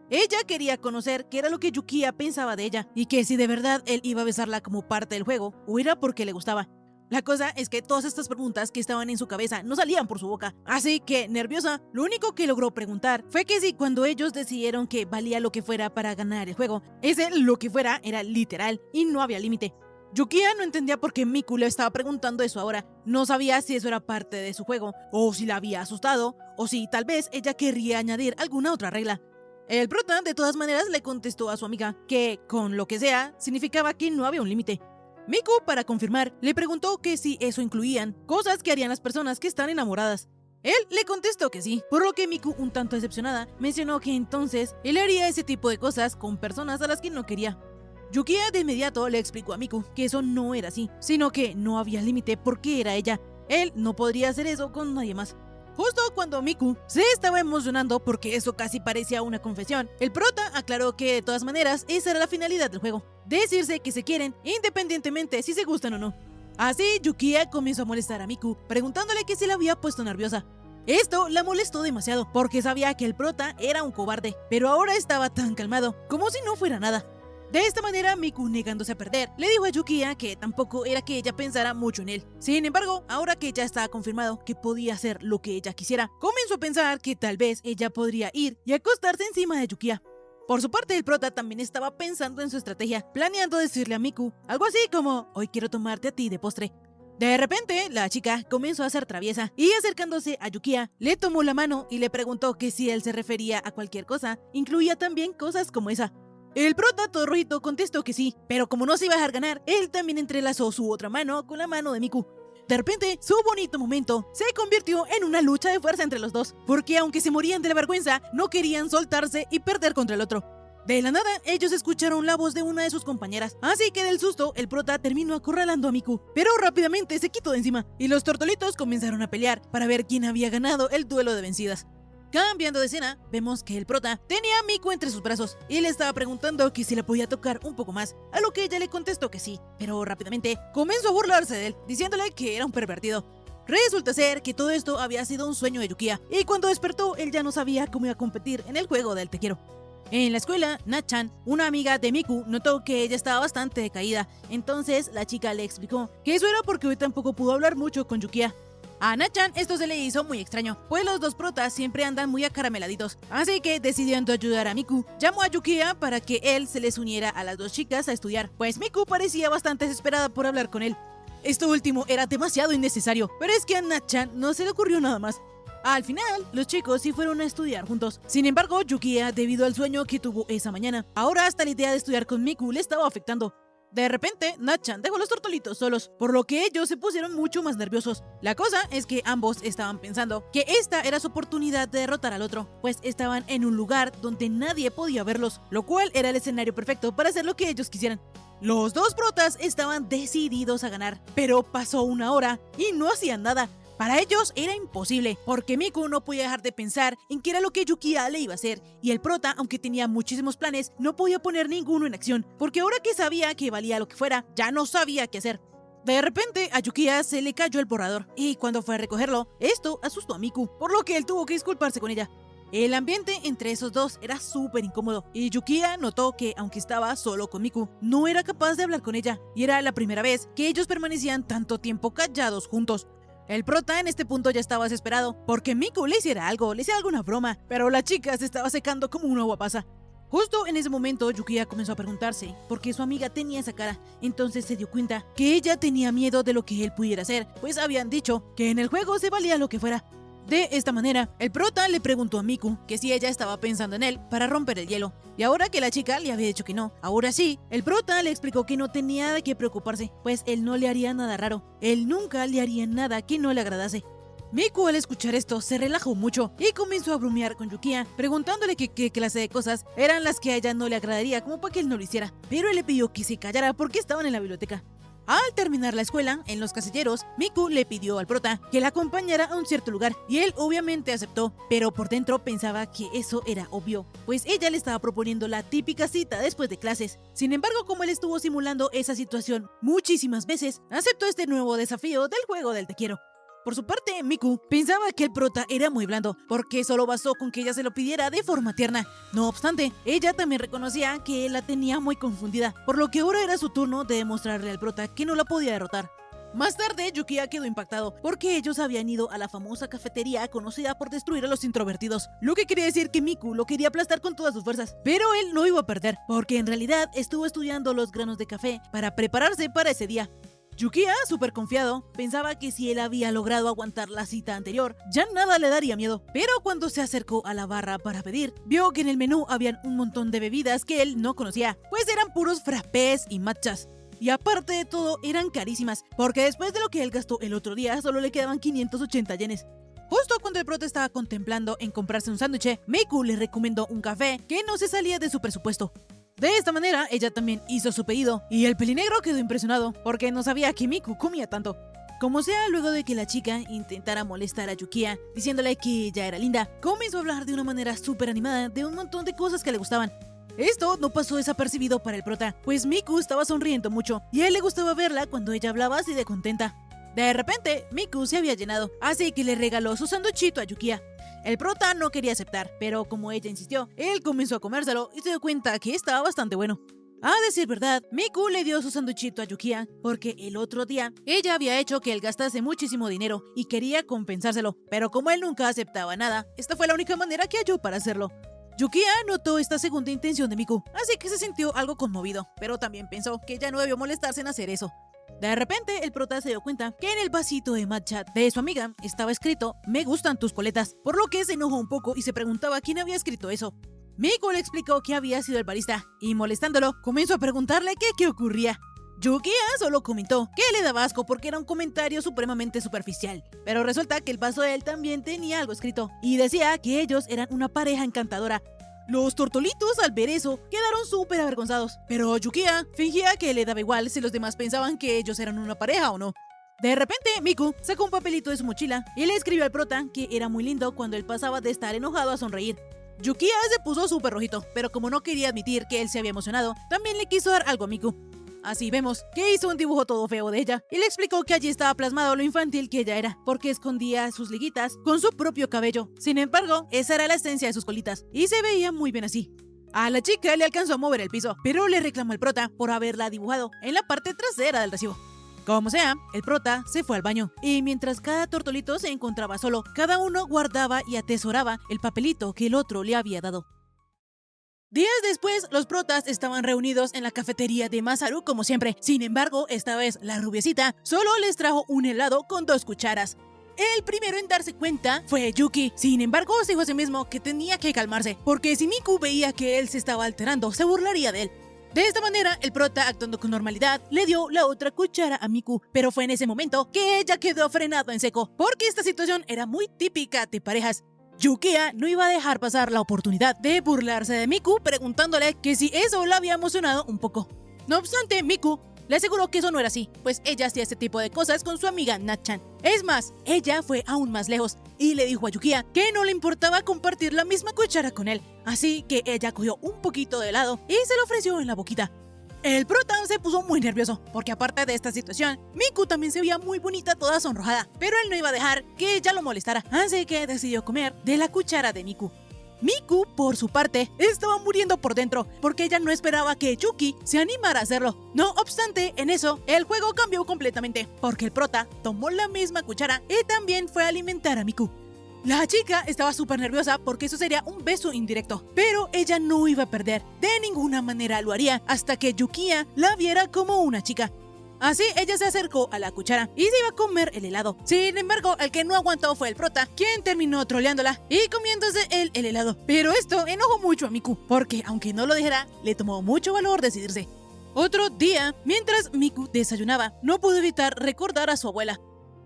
Ella quería conocer qué era lo que Yukiya pensaba de ella y que si de verdad él iba a besarla como parte del juego o era porque le gustaba. La cosa es que todas estas preguntas que estaban en su cabeza no salían por su boca, así que, nerviosa, lo único que logró preguntar fue que si cuando ellos decidieron que valía lo que fuera para ganar el juego, ese lo que fuera era literal y no había límite. Yukiya no entendía por qué Miku le estaba preguntando eso ahora, no sabía si eso era parte de su juego, o si la había asustado, o si tal vez ella querría añadir alguna otra regla. El prota de todas maneras le contestó a su amiga que, con lo que sea, significaba que no había un límite. Miku, para confirmar, le preguntó que si eso incluían cosas que harían las personas que están enamoradas. Él le contestó que sí, por lo que Miku, un tanto decepcionada, mencionó que entonces él haría ese tipo de cosas con personas a las que no quería. Yukiya de inmediato le explicó a Miku que eso no era así, sino que no había límite porque era ella. Él no podría hacer eso con nadie más. Justo cuando Miku se estaba emocionando porque eso casi parecía una confesión, el prota aclaró que de todas maneras esa era la finalidad del juego, decirse que se quieren independientemente si se gustan o no. Así Yukiya comenzó a molestar a Miku, preguntándole que se la había puesto nerviosa. Esto la molestó demasiado porque sabía que el prota era un cobarde, pero ahora estaba tan calmado, como si no fuera nada. De esta manera, Miku, negándose a perder, le dijo a Yukiya que tampoco era que ella pensara mucho en él. Sin embargo, ahora que ya estaba confirmado que podía hacer lo que ella quisiera, comenzó a pensar que tal vez ella podría ir y acostarse encima de Yukiya. Por su parte, el prota también estaba pensando en su estrategia, planeando decirle a Miku algo así como: hoy quiero tomarte a ti de postre. De repente, la chica comenzó a ser traviesa y acercándose a Yukiya, le tomó la mano y le preguntó que si él se refería a cualquier cosa, incluía también cosas como esa. El prota, todo rojito, contestó que sí, pero como no se iba a dejar ganar, él también entrelazó su otra mano con la mano de Miku. De repente, su bonito momento se convirtió en una lucha de fuerza entre los dos, porque aunque se morían de la vergüenza, no querían soltarse y perder contra el otro. De la nada, ellos escucharon la voz de una de sus compañeras, así que del susto, el prota terminó acorralando a Miku, pero rápidamente se quitó de encima, y los tortolitos comenzaron a pelear para ver quién había ganado el duelo de vencidas. Cambiando de escena, vemos que el prota tenía a Miku entre sus brazos y le estaba preguntando que si la podía tocar un poco más, a lo que ella le contestó que sí, pero rápidamente comenzó a burlarse de él, diciéndole que era un pervertido. Resulta ser que todo esto había sido un sueño de Yukiya, y cuando despertó, él ya no sabía cómo iba a competir en el juego del te quiero. En la escuela, Na-chan, una amiga de Miku, notó que ella estaba bastante decaída, entonces la chica le explicó que eso era porque hoy tampoco pudo hablar mucho con Yukiya. A Na-chan esto se le hizo muy extraño, pues los dos protas siempre andan muy acarameladitos, así que decidiendo ayudar a Miku, llamó a Yukiya para que él se les uniera a las dos chicas a estudiar, pues Miku parecía bastante desesperada por hablar con él. Esto último era demasiado innecesario, pero es que a Na-chan no se le ocurrió nada más. Al final, los chicos sí fueron a estudiar juntos. Sin embargo, Yukiya, debido al sueño que tuvo esa mañana, ahora hasta la idea de estudiar con Miku le estaba afectando. De repente, Na-chan dejó a los tortolitos solos, por lo que ellos se pusieron mucho más nerviosos. La cosa es que ambos estaban pensando que esta era su oportunidad de derrotar al otro, pues estaban en un lugar donde nadie podía verlos, lo cual era el escenario perfecto para hacer lo que ellos quisieran. Los dos protas estaban decididos a ganar, pero pasó una hora y no hacían nada. Para ellos era imposible, porque Miku no podía dejar de pensar en qué era lo que Yukiya le iba a hacer, y el prota, aunque tenía muchísimos planes, no podía poner ninguno en acción, porque ahora que sabía que valía lo que fuera, ya no sabía qué hacer. De repente, a Yukiya se le cayó el borrador, y cuando fue a recogerlo, esto asustó a Miku, por lo que él tuvo que disculparse con ella. El ambiente entre esos dos era súper incómodo, y Yukiya notó que, aunque estaba solo con Miku, no era capaz de hablar con ella, y era la primera vez que ellos permanecían tanto tiempo callados juntos. El prota en este punto ya estaba desesperado porque Miku le hiciera algo, le hiciera alguna broma, pero la chica se estaba secando como una uva pasa. Justo en ese momento, Yukiya comenzó a preguntarse por qué su amiga tenía esa cara. Entonces se dio cuenta que ella tenía miedo de lo que él pudiera hacer, pues habían dicho que en el juego se valía lo que fuera. De esta manera, el prota le preguntó a Miku que si ella estaba pensando en él para romper el hielo. Y ahora que la chica le había dicho que no, ahora sí, el prota le explicó que no tenía de qué preocuparse, pues él no le haría nada raro. Él nunca le haría nada que no le agradase. Miku al escuchar esto se relajó mucho y comenzó a bromear con Yukiya, preguntándole que qué clase de cosas eran las que a ella no le agradaría como para que él no lo hiciera. Pero él le pidió que se callara porque estaban en la biblioteca. Al terminar la escuela, en los casilleros, Miku le pidió al prota que la acompañara a un cierto lugar y él obviamente aceptó, pero por dentro pensaba que eso era obvio, pues ella le estaba proponiendo la típica cita después de clases. Sin embargo, como él estuvo simulando esa situación muchísimas veces, aceptó este nuevo desafío del juego del te quiero. Por su parte, Miku pensaba que el prota era muy blando, porque solo bastó con que ella se lo pidiera de forma tierna. No obstante, ella también reconocía que él la tenía muy confundida, por lo que ahora era su turno de demostrarle al prota que no la podía derrotar. Más tarde, Yukiya quedó impactado, porque ellos habían ido a la famosa cafetería conocida por destruir a los introvertidos, lo que quería decir que Miku lo quería aplastar con todas sus fuerzas, pero él no iba a perder, porque en realidad estuvo estudiando los granos de café para prepararse para ese día. Yukiya, súper confiado, pensaba que si él había logrado aguantar la cita anterior, ya nada le daría miedo. Pero cuando se acercó a la barra para pedir, vio que en el menú habían un montón de bebidas que él no conocía, pues eran puros frappés y matchas. Y aparte de todo, eran carísimas, porque después de lo que él gastó el otro día, solo le quedaban 580 yenes. Justo cuando el prota estaba contemplando en comprarse un sándwich, Miku le recomendó un café que no se salía de su presupuesto. De esta manera, ella también hizo su pedido, y el pelinegro quedó impresionado, porque no sabía que Miku comía tanto. Como sea, luego de que la chica intentara molestar a Yukiya, diciéndole que ella era linda, comenzó a hablar de una manera súper animada de un montón de cosas que le gustaban. Esto no pasó desapercibido para el prota, pues Miku estaba sonriendo mucho, y a él le gustaba verla cuando ella hablaba así de contenta. De repente, Miku se había llenado, así que le regaló su sanduchito a Yukiya. El prota no quería aceptar, pero como ella insistió, él comenzó a comérselo y se dio cuenta que estaba bastante bueno. A decir verdad, Miku le dio su sanduchito a Yukiya porque el otro día ella había hecho que él gastase muchísimo dinero y quería compensárselo, pero como él nunca aceptaba nada, esta fue la única manera que halló para hacerlo. Yukiya notó esta segunda intención de Miku, así que se sintió algo conmovido, pero también pensó que ya no debió molestarse en hacer eso. De repente, el prota se dio cuenta que en el vasito de matcha de su amiga estaba escrito "Me gustan tus coletas", por lo que se enojó un poco y se preguntaba quién había escrito eso. Miku le explicó que había sido el barista, y molestándolo, comenzó a preguntarle qué ocurría. Yukiya solo comentó que le daba asco porque era un comentario supremamente superficial, pero resulta que el vaso de él también tenía algo escrito, y decía que ellos eran una pareja encantadora. Los tortolitos al ver eso quedaron súper avergonzados, pero Yukiya fingía que le daba igual si los demás pensaban que ellos eran una pareja o no. De repente, Miku sacó un papelito de su mochila y le escribió al prota que era muy lindo cuando él pasaba de estar enojado a sonreír. Yukiya se puso súper rojito, pero como no quería admitir que él se había emocionado, también le quiso dar algo a Miku. Así vemos que hizo un dibujo todo feo de ella y le explicó que allí estaba plasmado lo infantil que ella era, porque escondía sus liguitas con su propio cabello. Sin embargo, esa era la esencia de sus colitas y se veía muy bien así. A la chica le alcanzó a mover el piso, pero le reclamó al prota por haberla dibujado en la parte trasera del recibo. Como sea, el prota se fue al baño, y mientras cada tortolito se encontraba solo, cada uno guardaba y atesoraba el papelito que el otro le había dado. Días después, los protas estaban reunidos en la cafetería de Masaru como siempre. Sin embargo, esta vez la rubiecita solo les trajo un helado con 2 cucharas. El primero en darse cuenta fue Yuki. Sin embargo, se dijo a sí mismo que tenía que calmarse, porque si Miku veía que él se estaba alterando, se burlaría de él. De esta manera, el prota, actuando con normalidad, le dio la otra cuchara a Miku, pero fue en ese momento que ella quedó frenada en seco, porque esta situación era muy típica de parejas. Yukiya no iba a dejar pasar la oportunidad de burlarse de Miku preguntándole que si eso la había emocionado un poco. No obstante, Miku le aseguró que eso no era así, pues ella hacía este tipo de cosas con su amiga Natchan. Es más, ella fue aún más lejos y le dijo a Yukiya que no le importaba compartir la misma cuchara con él, así que ella cogió un poquito de helado y se lo ofreció en la boquita. El prota se puso muy nervioso, porque aparte de esta situación, Miku también se veía muy bonita toda sonrojada, pero él no iba a dejar que ella lo molestara, así que decidió comer de la cuchara de Miku. Miku, por su parte, estaba muriendo por dentro, porque ella no esperaba que Yuki se animara a hacerlo. No obstante, en eso, el juego cambió completamente, porque el prota tomó la misma cuchara y también fue a alimentar a Miku. La chica estaba súper nerviosa porque eso sería un beso indirecto, pero ella no iba a perder. De ninguna manera lo haría hasta que Yukiya la viera como una chica. Así ella se acercó a la cuchara y se iba a comer el helado. Sin embargo, el que no aguantó fue el prota, quien terminó troleándola y comiéndose el helado. Pero esto enojó mucho a Miku, porque aunque no lo dijera, le tomó mucho valor decidirse. Otro día, mientras Miku desayunaba, no pudo evitar recordar a su abuela.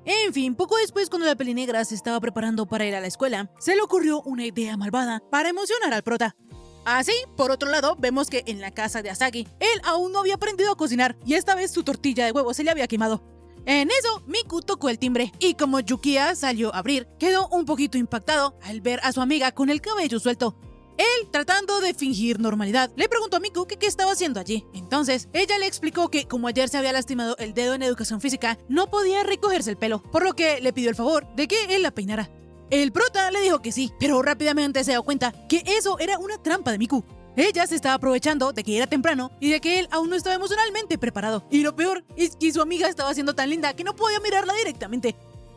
En fin, poco después, cuando la pelinegra se estaba preparando para ir a la escuela, se le ocurrió una idea malvada para emocionar al prota. Así, por otro lado, vemos que en la casa de Asagi, él aún no había aprendido a cocinar y esta vez su tortilla de huevo se le había quemado. En eso, Miku tocó el timbre y como Yukiya salió a abrir, quedó un poquito impactado al ver a su amiga con el cabello suelto. Él, tratando de fingir normalidad, le preguntó a Miku que qué estaba haciendo allí. Entonces, ella le explicó que como ayer se había lastimado el dedo en educación física, no podía recogerse el pelo, por lo que le pidió el favor de que él la peinara. El prota le dijo que sí, pero rápidamente se dio cuenta que eso era una trampa de Miku. Ella se estaba aprovechando de que era temprano y de que él aún no estaba emocionalmente preparado. Y lo peor es que su amiga estaba siendo tan linda que no podía mirarla directamente.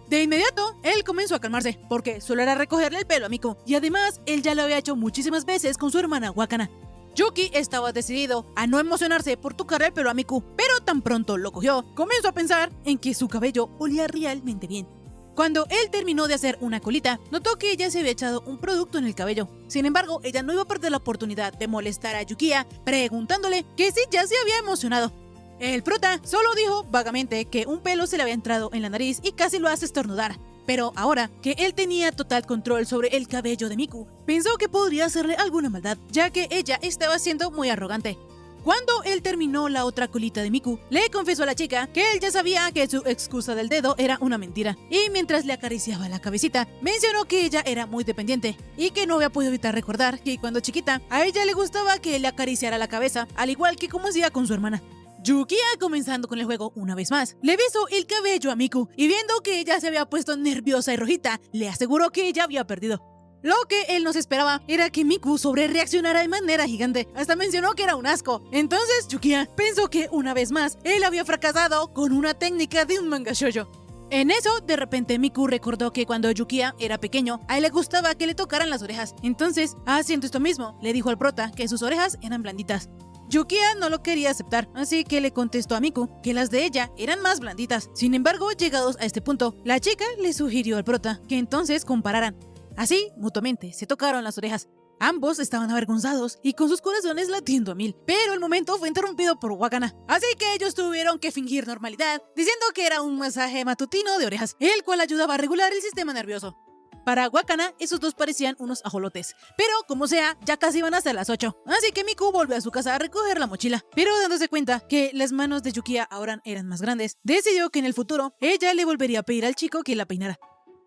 De inmediato, él comenzó a calmarse, porque solo era recogerle el pelo a Miku, y además, él ya lo había hecho muchísimas veces con su hermana Wakana. Yuki estaba decidido a no emocionarse por tocarle el pelo a Miku, pero tan pronto lo cogió, comenzó a pensar en que su cabello olía realmente bien. Cuando él terminó de hacer una colita, notó que ella se había echado un producto en el cabello. Sin embargo, ella no iba a perder la oportunidad de molestar a Yukiya, preguntándole que si ya se había emocionado. El prota solo dijo vagamente que un pelo se le había entrado en la nariz y casi lo hace estornudar. Pero ahora que él tenía total control sobre el cabello de Miku, pensó que podría hacerle alguna maldad, ya que ella estaba siendo muy arrogante. Cuando él terminó la otra colita de Miku, le confesó a la chica que él ya sabía que su excusa del dedo era una mentira. Y mientras le acariciaba la cabecita, mencionó que ella era muy dependiente y que no había podido evitar recordar que cuando chiquita, a ella le gustaba que él le acariciara la cabeza, al igual que como hacía con su hermana. Yukiya, comenzando con el juego una vez más, le besó el cabello a Miku y viendo que ella se había puesto nerviosa y rojita, le aseguró que ella había perdido. Lo que él no se esperaba era que Miku sobrereaccionara de manera gigante, hasta mencionó que era un asco. Entonces Yukiya pensó que una vez más él había fracasado con una técnica de un manga shoujo. En eso, de repente Miku recordó que cuando Yukiya era pequeño, a él le gustaba que le tocaran las orejas. Entonces, haciendo esto mismo, le dijo al prota que sus orejas eran blanditas. Yukiya no lo quería aceptar, así que le contestó a Miku que las de ella eran más blanditas. Sin embargo, llegados a este punto, la chica le sugirió al prota que entonces compararan. Así, mutuamente, se tocaron las orejas. Ambos estaban avergonzados y con sus corazones latiendo a 1000, pero el momento fue interrumpido por Wakana. Así que ellos tuvieron que fingir normalidad, diciendo que era un masaje matutino de orejas, el cual ayudaba a regular el sistema nervioso. Para Wakana, esos dos parecían unos ajolotes, pero como sea, ya casi iban a ser las 8, así que Miku volvió a su casa a recoger la mochila, pero dándose cuenta que las manos de Yukiya ahora eran más grandes, decidió que en el futuro ella le volvería a pedir al chico que la peinara.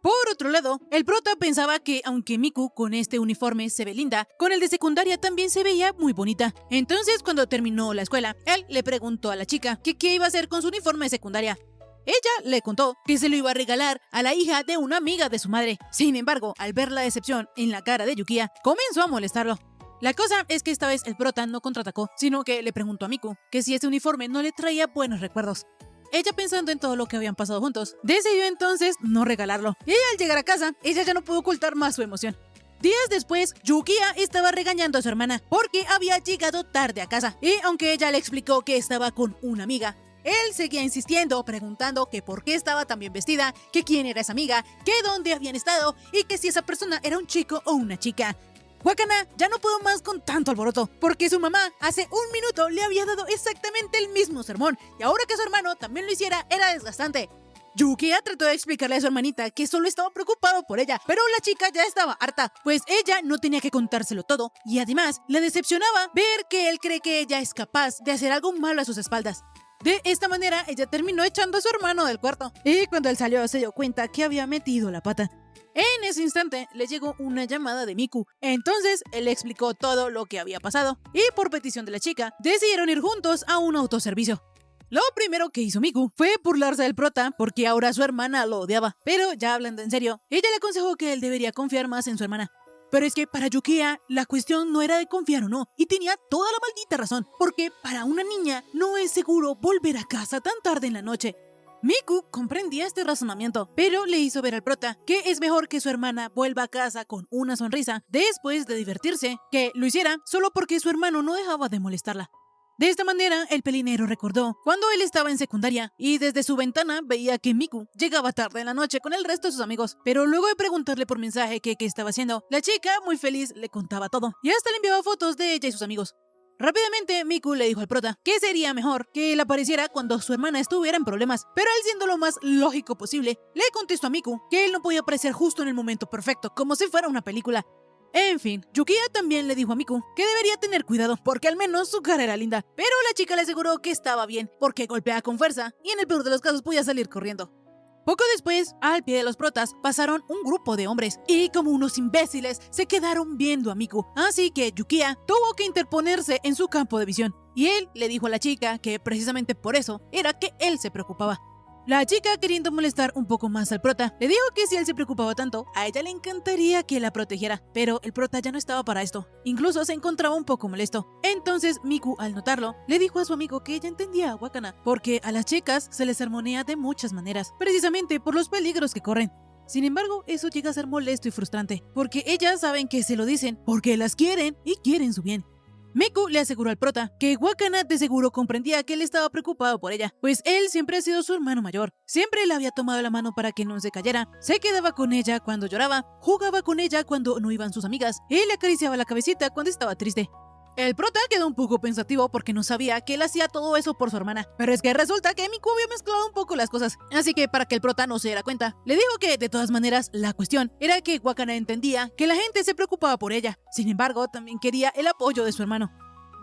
Por otro lado, el prota pensaba que aunque Miku con este uniforme se ve linda, con el de secundaria también se veía muy bonita. Entonces, cuando terminó la escuela, él le preguntó a la chica que qué iba a hacer con su uniforme de secundaria. Ella le contó que se lo iba a regalar a la hija de una amiga de su madre. Sin embargo, al ver la decepción en la cara de Yukiya, comenzó a molestarlo. La cosa es que esta vez el prota no contraatacó, sino que le preguntó a Miku que si este uniforme no le traía buenos recuerdos. Ella, pensando en todo lo que habían pasado juntos, decidió entonces no regalarlo. Y al llegar a casa, ella ya no pudo ocultar más su emoción. Días después, Yukiya estaba regañando a su hermana porque había llegado tarde a casa. Y aunque ella le explicó que estaba con una amiga, él seguía insistiendo, preguntando que por qué estaba tan bien vestida, que quién era esa amiga, que dónde habían estado y que si esa persona era un chico o una chica. Wakana ya no pudo más con tanto alboroto, porque su mamá hace un minuto le había dado exactamente el mismo sermón, y ahora que su hermano también lo hiciera era desgastante. Yukiya trató de explicarle a su hermanita que solo estaba preocupado por ella, pero la chica ya estaba harta, pues ella no tenía que contárselo todo, y además le decepcionaba ver que él cree que ella es capaz de hacer algo malo a sus espaldas. De esta manera, ella terminó echando a su hermano del cuarto, y cuando él salió se dio cuenta que había metido la pata. En ese instante le llegó una llamada de Miku, entonces él le explicó todo lo que había pasado, y por petición de la chica, decidieron ir juntos a un autoservicio. Lo primero que hizo Miku fue burlarse del prota porque ahora su hermana lo odiaba, pero ya hablando en serio, ella le aconsejó que él debería confiar más en su hermana. Pero es que para Yukiya la cuestión no era de confiar o no, y tenía toda la maldita razón, porque para una niña no es seguro volver a casa tan tarde en la noche. Miku comprendía este razonamiento, pero le hizo ver al prota que es mejor que su hermana vuelva a casa con una sonrisa después de divertirse, que lo hiciera solo porque su hermano no dejaba de molestarla. De esta manera, el pelinero recordó cuando él estaba en secundaria y desde su ventana veía que Miku llegaba tarde en la noche con el resto de sus amigos, pero luego de preguntarle por mensaje qué estaba haciendo, la chica, muy feliz, le contaba todo y hasta le enviaba fotos de ella y sus amigos. Rápidamente, Miku le dijo al prota que sería mejor que él apareciera cuando su hermana estuviera en problemas, pero él, siendo lo más lógico posible, le contestó a Miku que él no podía aparecer justo en el momento perfecto, como si fuera una película. En fin, Yukiya también le dijo a Miku que debería tener cuidado porque al menos su cara era linda, pero la chica le aseguró que estaba bien porque golpeaba con fuerza y en el peor de los casos podía salir corriendo. Poco después, al pie de los protas, pasaron un grupo de hombres y como unos imbéciles se quedaron viendo a Miku, así que Yukiya tuvo que interponerse en su campo de visión y él le dijo a la chica que precisamente por eso era que él se preocupaba. La chica, queriendo molestar un poco más al prota, le dijo que si él se preocupaba tanto, a ella le encantaría que la protegiera, pero el prota ya no estaba para esto. Incluso se encontraba un poco molesto. Entonces Miku, al notarlo, le dijo a su amigo que ella entendía a Wakana, porque a las chicas se les sermonea de muchas maneras, precisamente por los peligros que corren. Sin embargo, eso llega a ser molesto y frustrante, porque ellas saben que se lo dicen porque las quieren y quieren su bien. Miku le aseguró al prota que Wakana de seguro comprendía que él estaba preocupado por ella, pues él siempre ha sido su hermano mayor. Siempre le había tomado la mano para que no se cayera, se quedaba con ella cuando lloraba, jugaba con ella cuando no iban sus amigas y le acariciaba la cabecita cuando estaba triste. El prota quedó un poco pensativo porque no sabía que él hacía todo eso por su hermana, pero es que resulta que Miku había mezclado un poco las cosas, así que para que el prota no se diera cuenta, le dijo que de todas maneras la cuestión era que Wakana entendía que la gente se preocupaba por ella, sin embargo también quería el apoyo de su hermano.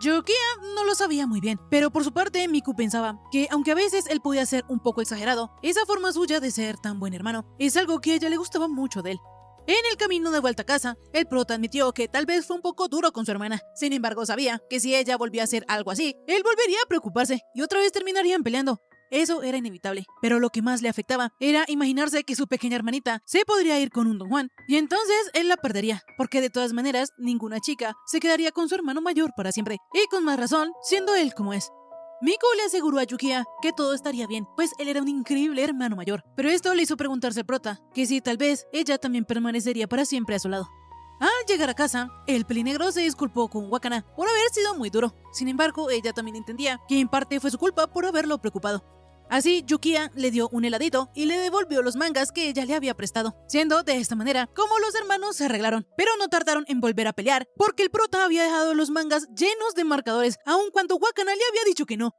Yukiya no lo sabía muy bien, pero por su parte Miku pensaba que aunque a veces él podía ser un poco exagerado, esa forma suya de ser tan buen hermano es algo que a ella le gustaba mucho de él. En el camino de vuelta a casa, el prota admitió que tal vez fue un poco duro con su hermana. Sin embargo, sabía que si ella volvía a hacer algo así, él volvería a preocuparse y otra vez terminarían peleando. Eso era inevitable, pero lo que más le afectaba era imaginarse que su pequeña hermanita se podría ir con un Don Juan, y entonces él la perdería, porque de todas maneras ninguna chica se quedaría con su hermano mayor para siempre, y con más razón, siendo él como es. Miku le aseguró a Yukiya que todo estaría bien, pues él era un increíble hermano mayor. Pero esto le hizo preguntarse al prota que si tal vez ella también permanecería para siempre a su lado. Al llegar a casa, el pelinegro se disculpó con Wakana por haber sido muy duro. Sin embargo, ella también entendía que en parte fue su culpa por haberlo preocupado. Así, Yukiya le dio un heladito y le devolvió los mangas que ella le había prestado, siendo de esta manera como los hermanos se arreglaron. Pero no tardaron en volver a pelear, porque el prota había dejado los mangas llenos de marcadores, aun cuando Wakana le había dicho que no.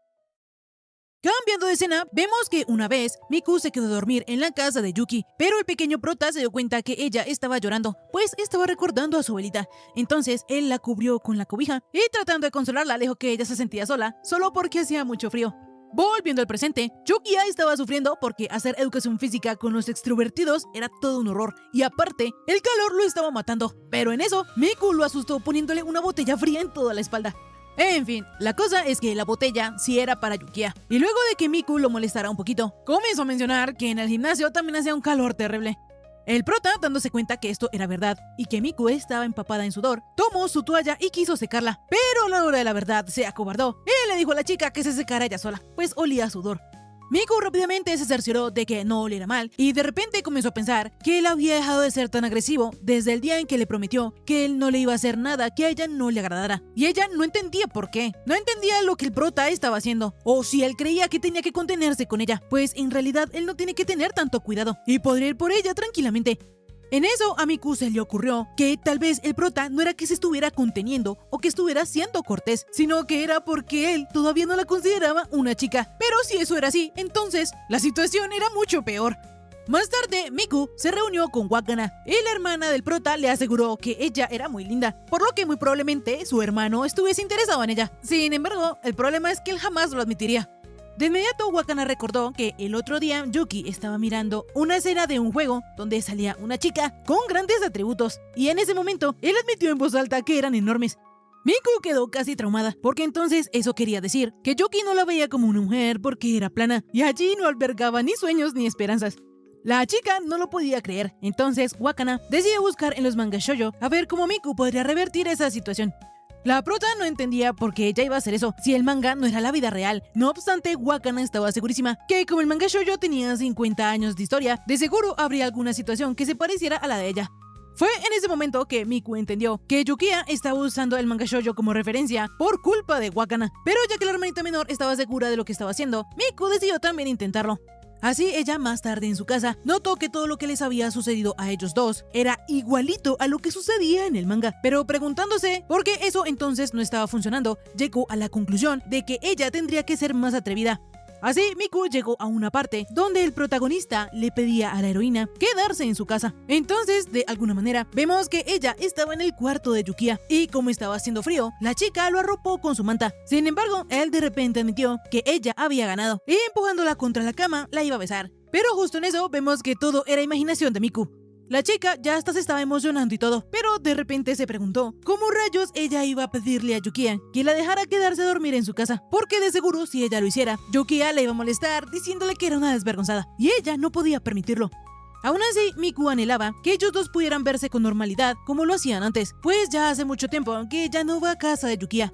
Cambiando de escena, vemos que una vez Miku se quedó a dormir en la casa de Yuki, pero el pequeño prota se dio cuenta que ella estaba llorando, pues estaba recordando a su abuelita. Entonces él la cubrió con la cobija y tratando de consolarla le dijo que ella se sentía sola, solo porque hacía mucho frío. Volviendo al presente, Yukiya estaba sufriendo porque hacer educación física con los extrovertidos era todo un horror, y aparte, el calor lo estaba matando. Pero en eso, Miku lo asustó poniéndole una botella fría en toda la espalda. En fin, la cosa es que la botella sí era para Yukiya, y luego de que Miku lo molestara un poquito, comenzó a mencionar que en el gimnasio también hacía un calor terrible. El prota, dándose cuenta que esto era verdad y que Miku estaba empapada en sudor, tomó su toalla y quiso secarla, pero a la hora de la verdad se acobardó y le dijo a la chica que se secara ella sola, pues olía a sudor. Miku rápidamente se cercioró de que no oliera mal y de repente comenzó a pensar que él había dejado de ser tan agresivo desde el día en que le prometió que él no le iba a hacer nada que a ella no le agradara. Y ella no entendía por qué. No entendía lo que el prota estaba haciendo, o si él creía que tenía que contenerse con ella, pues en realidad él no tiene que tener tanto cuidado y podría ir por ella tranquilamente. En eso a Miku se le ocurrió que tal vez el prota no era que se estuviera conteniendo o que estuviera siendo cortés, sino que era porque él todavía no la consideraba una chica. Pero si eso era así, entonces la situación era mucho peor. Más tarde, Miku se reunió con Wakana y la hermana del prota le aseguró que ella era muy linda, por lo que muy probablemente su hermano estuviese interesado en ella. Sin embargo, el problema es que él jamás lo admitiría. De inmediato, Wakana recordó que el otro día Yuki estaba mirando una escena de un juego donde salía una chica con grandes atributos, y en ese momento él admitió en voz alta que eran enormes. Miku quedó casi traumada, porque entonces eso quería decir que Yuki no la veía como una mujer porque era plana, y allí no albergaba ni sueños ni esperanzas. La chica no lo podía creer, entonces Wakana decidió buscar en los mangas shoujo a ver cómo Miku podría revertir esa situación. La prota no entendía por qué ella iba a hacer eso, si el manga no era la vida real. No obstante, Wakana estaba segurísima que como el manga shoujo tenía 50 años de historia, de seguro habría alguna situación que se pareciera a la de ella. Fue en ese momento que Miku entendió que Yukiya estaba usando el manga shoujo como referencia por culpa de Wakana, pero ya que la hermanita menor estaba segura de lo que estaba haciendo, Miku decidió también intentarlo. Así, ella más tarde en su casa notó que todo lo que les había sucedido a ellos dos era igualito a lo que sucedía en el manga, pero preguntándose por qué eso entonces no estaba funcionando, llegó a la conclusión de que ella tendría que ser más atrevida. Así, Miku llegó a una parte donde el protagonista le pedía a la heroína quedarse en su casa. Entonces, de alguna manera, vemos que ella estaba en el cuarto de Yukiya y como estaba haciendo frío, la chica lo arropó con su manta. Sin embargo, él de repente admitió que ella había ganado y empujándola contra la cama la iba a besar. Pero justo en eso vemos que todo era imaginación de Miku. La chica ya hasta se estaba emocionando y todo, pero de repente se preguntó cómo rayos ella iba a pedirle a Yukiya que la dejara quedarse a dormir en su casa, porque de seguro si ella lo hiciera, Yukiya le iba a molestar diciéndole que era una desvergonzada, y ella no podía permitirlo. Aún así, Miku anhelaba que ellos dos pudieran verse con normalidad como lo hacían antes, pues ya hace mucho tiempo que ella no va a casa de Yukiya.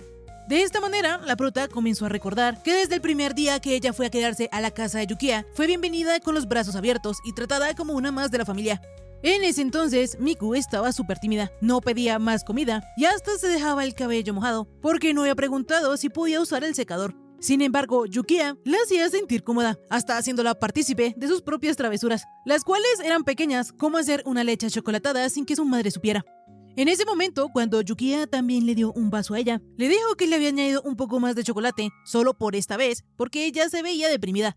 De esta manera, la prota comenzó a recordar que desde el primer día que ella fue a quedarse a la casa de Yukiya, fue bienvenida con los brazos abiertos y tratada como una más de la familia. En ese entonces, Miku estaba súper tímida, no pedía más comida y hasta se dejaba el cabello mojado porque no había preguntado si podía usar el secador. Sin embargo, Yukiya la hacía sentir cómoda, hasta haciéndola partícipe de sus propias travesuras, las cuales eran pequeñas, como hacer una leche chocolatada sin que su madre supiera. En ese momento, cuando Yukiya también le dio un vaso a ella, le dijo que le había añadido un poco más de chocolate, solo por esta vez, porque ella se veía deprimida.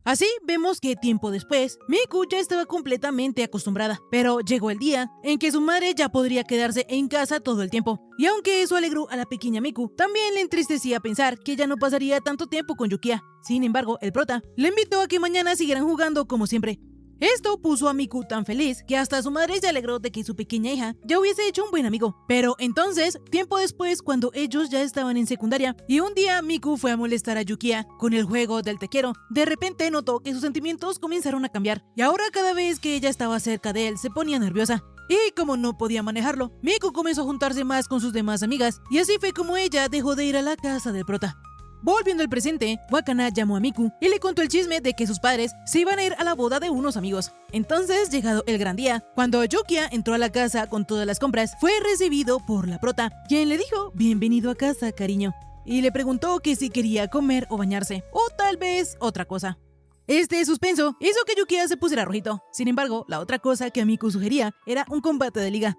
Así vemos que tiempo después, Miku ya estaba completamente acostumbrada, pero llegó el día en que su madre ya podría quedarse en casa todo el tiempo. Y aunque eso alegró a la pequeña Miku, también le entristecía pensar que ya no pasaría tanto tiempo con Yukiya. Sin embargo, el prota le invitó a que mañana siguieran jugando como siempre. Esto puso a Miku tan feliz que hasta su madre se alegró de que su pequeña hija ya hubiese hecho un buen amigo. Pero entonces, tiempo después, cuando ellos ya estaban en secundaria, y un día Miku fue a molestar a Yukiya con el juego del te quiero, de repente notó que sus sentimientos comenzaron a cambiar, y ahora cada vez que ella estaba cerca de él se ponía nerviosa. Y como no podía manejarlo, Miku comenzó a juntarse más con sus demás amigas, y así fue como ella dejó de ir a la casa del prota. Volviendo al presente, Wakana llamó a Miku y le contó el chisme de que sus padres se iban a ir a la boda de unos amigos. Entonces, llegado el gran día, cuando Yukia entró a la casa con todas las compras, fue recibido por la prota, quien le dijo: "Bienvenido a casa, cariño", y le preguntó que si quería comer o bañarse, o tal vez otra cosa. Este suspenso hizo que Yukia se pusiera rojito. Sin embargo, la otra cosa que Miku sugería era un combate de liga.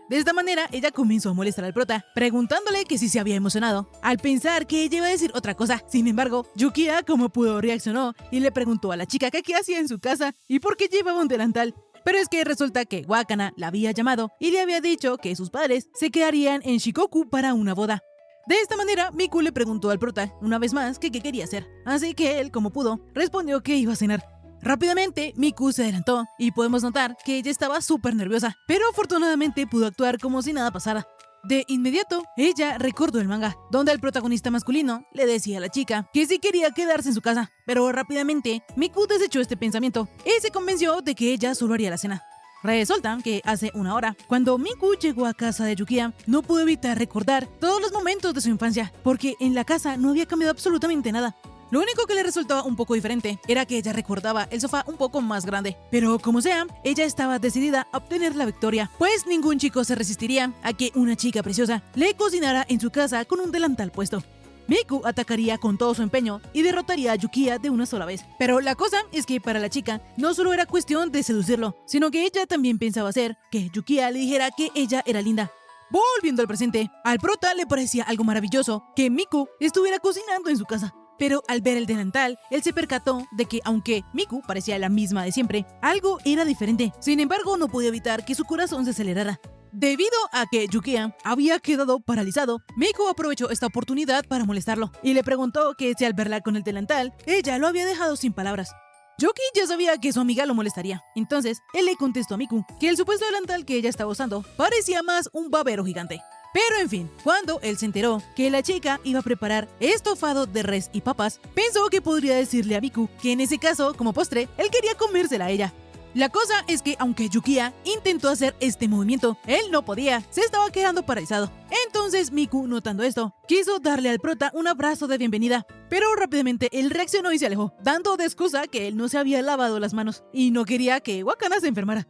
De esta manera, ella comenzó a molestar al prota, preguntándole que si se había emocionado, al pensar que ella iba a decir otra cosa. Sin embargo, Yukia, como pudo, reaccionó y le preguntó a la chica que qué hacía en su casa y por qué llevaba un delantal. Pero es que resulta que Wakana la había llamado y le había dicho que sus padres se quedarían en Shikoku para una boda. De esta manera, Miku le preguntó al prota una vez más que qué quería hacer, así que él, como pudo, respondió que iba a cenar. Rápidamente, Miku se adelantó y podemos notar que ella estaba súper nerviosa, pero afortunadamente pudo actuar como si nada pasara. De inmediato, ella recordó el manga, donde el protagonista masculino le decía a la chica que sí quería quedarse en su casa, pero rápidamente Miku desechó este pensamiento y se convenció de que ella solo haría la cena. Resulta que hace una hora, cuando Miku llegó a casa de Yukia, no pudo evitar recordar todos los momentos de su infancia, porque en la casa no había cambiado absolutamente nada. Lo único que le resultaba un poco diferente era que ella recordaba el sofá un poco más grande. Pero como sea, ella estaba decidida a obtener la victoria, pues ningún chico se resistiría a que una chica preciosa le cocinara en su casa con un delantal puesto. Miku atacaría con todo su empeño y derrotaría a Yukia de una sola vez. Pero la cosa es que para la chica no solo era cuestión de seducirlo, sino que ella también pensaba hacer que Yukia le dijera que ella era linda. Volviendo al presente, al prota le parecía algo maravilloso que Miku estuviera cocinando en su casa. Pero al ver el delantal, él se percató de que aunque Miku parecía la misma de siempre, algo era diferente. Sin embargo, no podía evitar que su corazón se acelerara. Debido a que Yukia había quedado paralizado, Miku aprovechó esta oportunidad para molestarlo y le preguntó que si al verla con el delantal, ella lo había dejado sin palabras. Yuki ya sabía que su amiga lo molestaría, entonces él le contestó a Miku que el supuesto delantal que ella estaba usando parecía más un babero gigante. Pero en fin, cuando él se enteró que la chica iba a preparar estofado de res y papas, pensó que podría decirle a Miku que en ese caso, como postre, él quería comérsela a ella. La cosa es que aunque Yukia intentó hacer este movimiento, él no podía, se estaba quedando paralizado. Entonces Miku, notando esto, quiso darle al prota un abrazo de bienvenida, pero rápidamente él reaccionó y se alejó, dando de excusa que él no se había lavado las manos y no quería que Wakana se enfermara.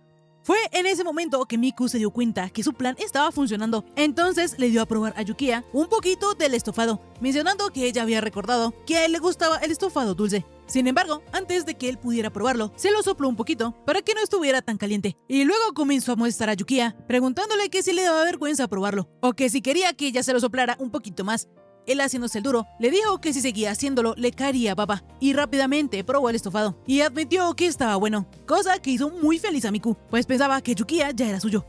Fue en ese momento que Miku se dio cuenta que su plan estaba funcionando. Entonces le dio a probar a Yukia un poquito del estofado, mencionando que ella había recordado que a él le gustaba el estofado dulce. Sin embargo, antes de que él pudiera probarlo, se lo sopló un poquito para que no estuviera tan caliente. Y luego comenzó a molestar a Yukia, preguntándole que si le daba vergüenza probarlo, o que si quería que ella se lo soplara un poquito más. Él, haciéndose el duro, le dijo que si seguía haciéndolo le caería baba, y rápidamente probó el estofado y admitió que estaba bueno, cosa que hizo muy feliz a Miku, pues pensaba que Yukia ya era suyo.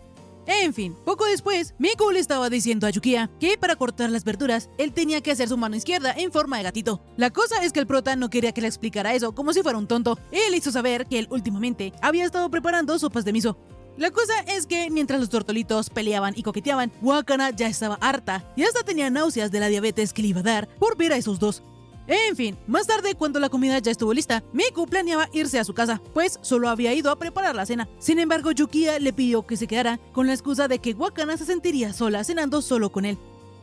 En fin, poco después, Miku le estaba diciendo a Yukia que para cortar las verduras, él tenía que hacer su mano izquierda en forma de gatito. La cosa es que el prota no quería que le explicara eso como si fuera un tonto. Él hizo saber que él últimamente había estado preparando sopas de miso. La cosa es que mientras los tortolitos peleaban y coqueteaban, Wakana ya estaba harta y hasta tenía náuseas de la diabetes que le iba a dar por ver a esos dos. En fin, más tarde, cuando la comida ya estuvo lista, Miku planeaba irse a su casa, pues solo había ido a preparar la cena. Sin embargo, Yukia le pidió que se quedara con la excusa de que Wakana se sentiría sola cenando solo con él.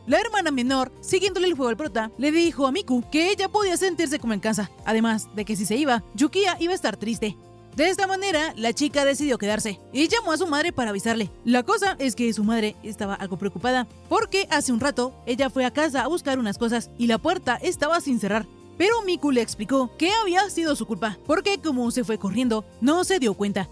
La hermana menor, siguiéndole el juego al prota, le dijo a Miku que ella podía sentirse como en casa, además de que si se iba, Yukia iba a estar triste. De esta manera, la chica decidió quedarse y llamó a su madre para avisarle. La cosa es que su madre estaba algo preocupada porque hace un rato ella fue a casa a buscar unas cosas y la puerta estaba sin cerrar. Pero Miku le explicó que había sido su culpa porque como se fue corriendo, no se dio cuenta.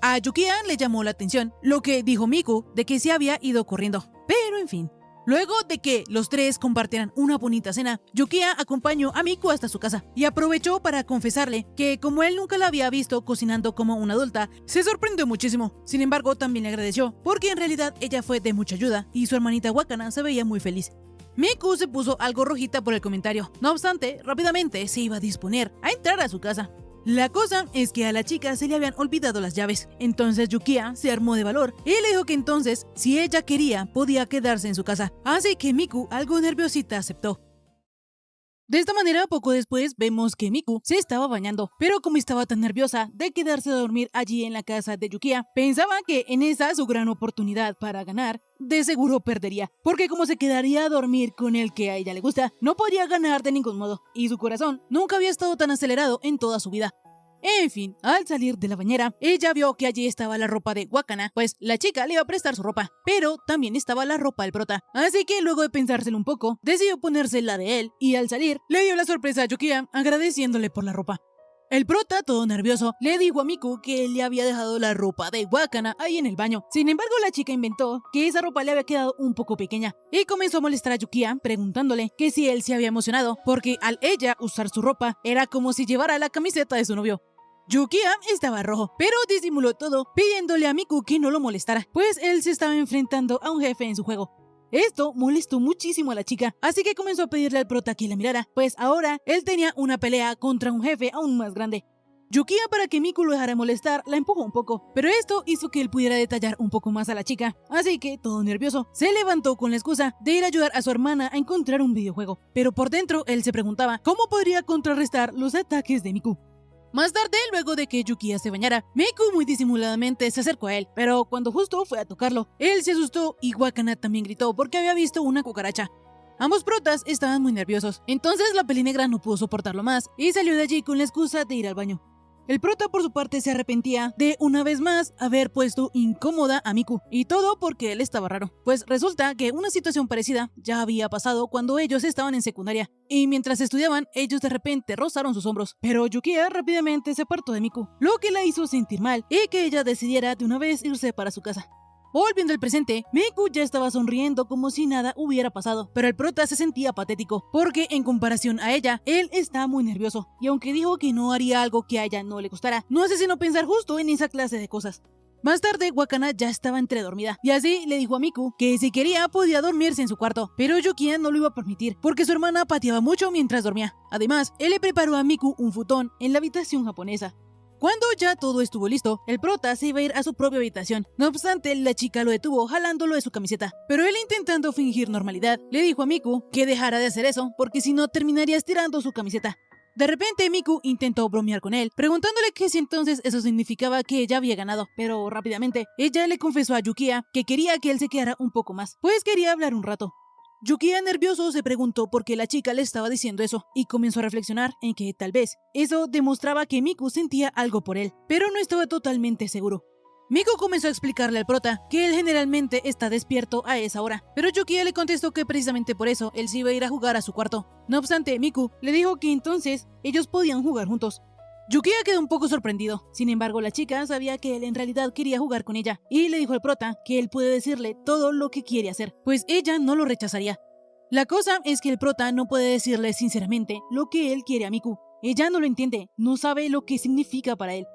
A Yukia le llamó la atención lo que dijo Miku de que se había ido corriendo. Pero en fin. Luego de que los tres compartieran una bonita cena, Yukia acompañó a Miku hasta su casa y aprovechó para confesarle que como él nunca la había visto cocinando como una adulta, se sorprendió muchísimo. Sin embargo, también le agradeció porque en realidad ella fue de mucha ayuda y su hermanita Wakana se veía muy feliz. Miku se puso algo rojita por el comentario. No obstante, rápidamente se iba a disponer a entrar a su casa. La cosa es que a la chica se le habían olvidado las llaves, entonces Yukia se armó de valor y le dijo que entonces, si ella quería, podía quedarse en su casa. Así que Miku, algo nerviosita, aceptó. De esta manera, poco después, vemos que Miku se estaba bañando, pero como estaba tan nerviosa de quedarse a dormir allí en la casa de Yukiya, pensaba que en esa su gran oportunidad para ganar, de seguro perdería, porque como se quedaría a dormir con el que a ella le gusta, no podría ganar de ningún modo, y su corazón nunca había estado tan acelerado en toda su vida. En fin, al salir de la bañera, ella vio que allí estaba la ropa de Wakana, pues la chica le iba a prestar su ropa, pero también estaba la ropa del prota. Así que luego de pensárselo un poco, decidió ponerse la de él, y al salir, le dio la sorpresa a Yukiya agradeciéndole por la ropa. El prota, todo nervioso, le dijo a Miku que él le había dejado la ropa de Wakana ahí en el baño. Sin embargo, la chica inventó que esa ropa le había quedado un poco pequeña y comenzó a molestar a Yukiya preguntándole que si él se había emocionado porque al ella usar su ropa era como si llevara la camiseta de su novio. Yukiya estaba rojo, pero disimuló todo pidiéndole a Miku que no lo molestara, pues él se estaba enfrentando a un jefe en su juego. Esto molestó muchísimo a la chica, así que comenzó a pedirle al prota que la mirara, pues ahora él tenía una pelea contra un jefe aún más grande. Yukiya, para que Miku lo dejara molestar, la empujó un poco, pero esto hizo que él pudiera detallar un poco más a la chica, así que, todo nervioso, se levantó con la excusa de ir a ayudar a su hermana a encontrar un videojuego, pero por dentro él se preguntaba cómo podría contrarrestar los ataques de Miku. Más tarde, luego de que Yukiya se bañara, Miku muy disimuladamente se acercó a él, pero cuando justo fue a tocarlo, él se asustó y Wakana también gritó porque había visto una cucaracha. Ambos protas estaban muy nerviosos, entonces la pelinegra no pudo soportarlo más y salió de allí con la excusa de ir al baño. El prota por su parte se arrepentía de una vez más haber puesto incómoda a Miku, y todo porque él estaba raro, pues resulta que una situación parecida ya había pasado cuando ellos estaban en secundaria, y mientras estudiaban, ellos de repente rozaron sus hombros, pero Yukiya rápidamente se apartó de Miku, lo que la hizo sentir mal y que ella decidiera de una vez irse para su casa. Volviendo al presente, Miku ya estaba sonriendo como si nada hubiera pasado, pero el prota se sentía patético, porque en comparación a ella, él está muy nervioso, y aunque dijo que no haría algo que a ella no le gustara, no hace sino pensar justo en esa clase de cosas. Más tarde, Wakana ya estaba entre dormida, y así le dijo a Miku que si quería podía dormirse en su cuarto, pero Yukiya no lo iba a permitir, porque su hermana pateaba mucho mientras dormía. Además, él le preparó a Miku un futón en la habitación japonesa. Cuando ya todo estuvo listo, el prota se iba a ir a su propia habitación. No obstante, la chica lo detuvo jalándolo de su camiseta. Pero él, intentando fingir normalidad, le dijo a Miku que dejara de hacer eso, porque si no terminaría estirando su camiseta. De repente, Miku intentó bromear con él, preguntándole que si entonces eso significaba que ella había ganado, pero rápidamente, ella le confesó a Yukiya que quería que él se quedara un poco más, pues quería hablar un rato. Yukiya, nervioso, se preguntó por qué la chica le estaba diciendo eso y comenzó a reflexionar en que tal vez eso demostraba que Miku sentía algo por él, pero no estaba totalmente seguro. Miku comenzó a explicarle al prota que él generalmente está despierto a esa hora, pero Yukiya le contestó que precisamente por eso él se iba a ir a jugar a su cuarto. No obstante, Miku le dijo que entonces ellos podían jugar juntos. Yukiya quedó un poco sorprendido, sin embargo la chica sabía que él en realidad quería jugar con ella y le dijo al prota que él puede decirle todo lo que quiere hacer, pues ella no lo rechazaría. La cosa es que el prota no puede decirle sinceramente lo que él quiere a Miku. Ella no lo entiende, no sabe lo que significa para él.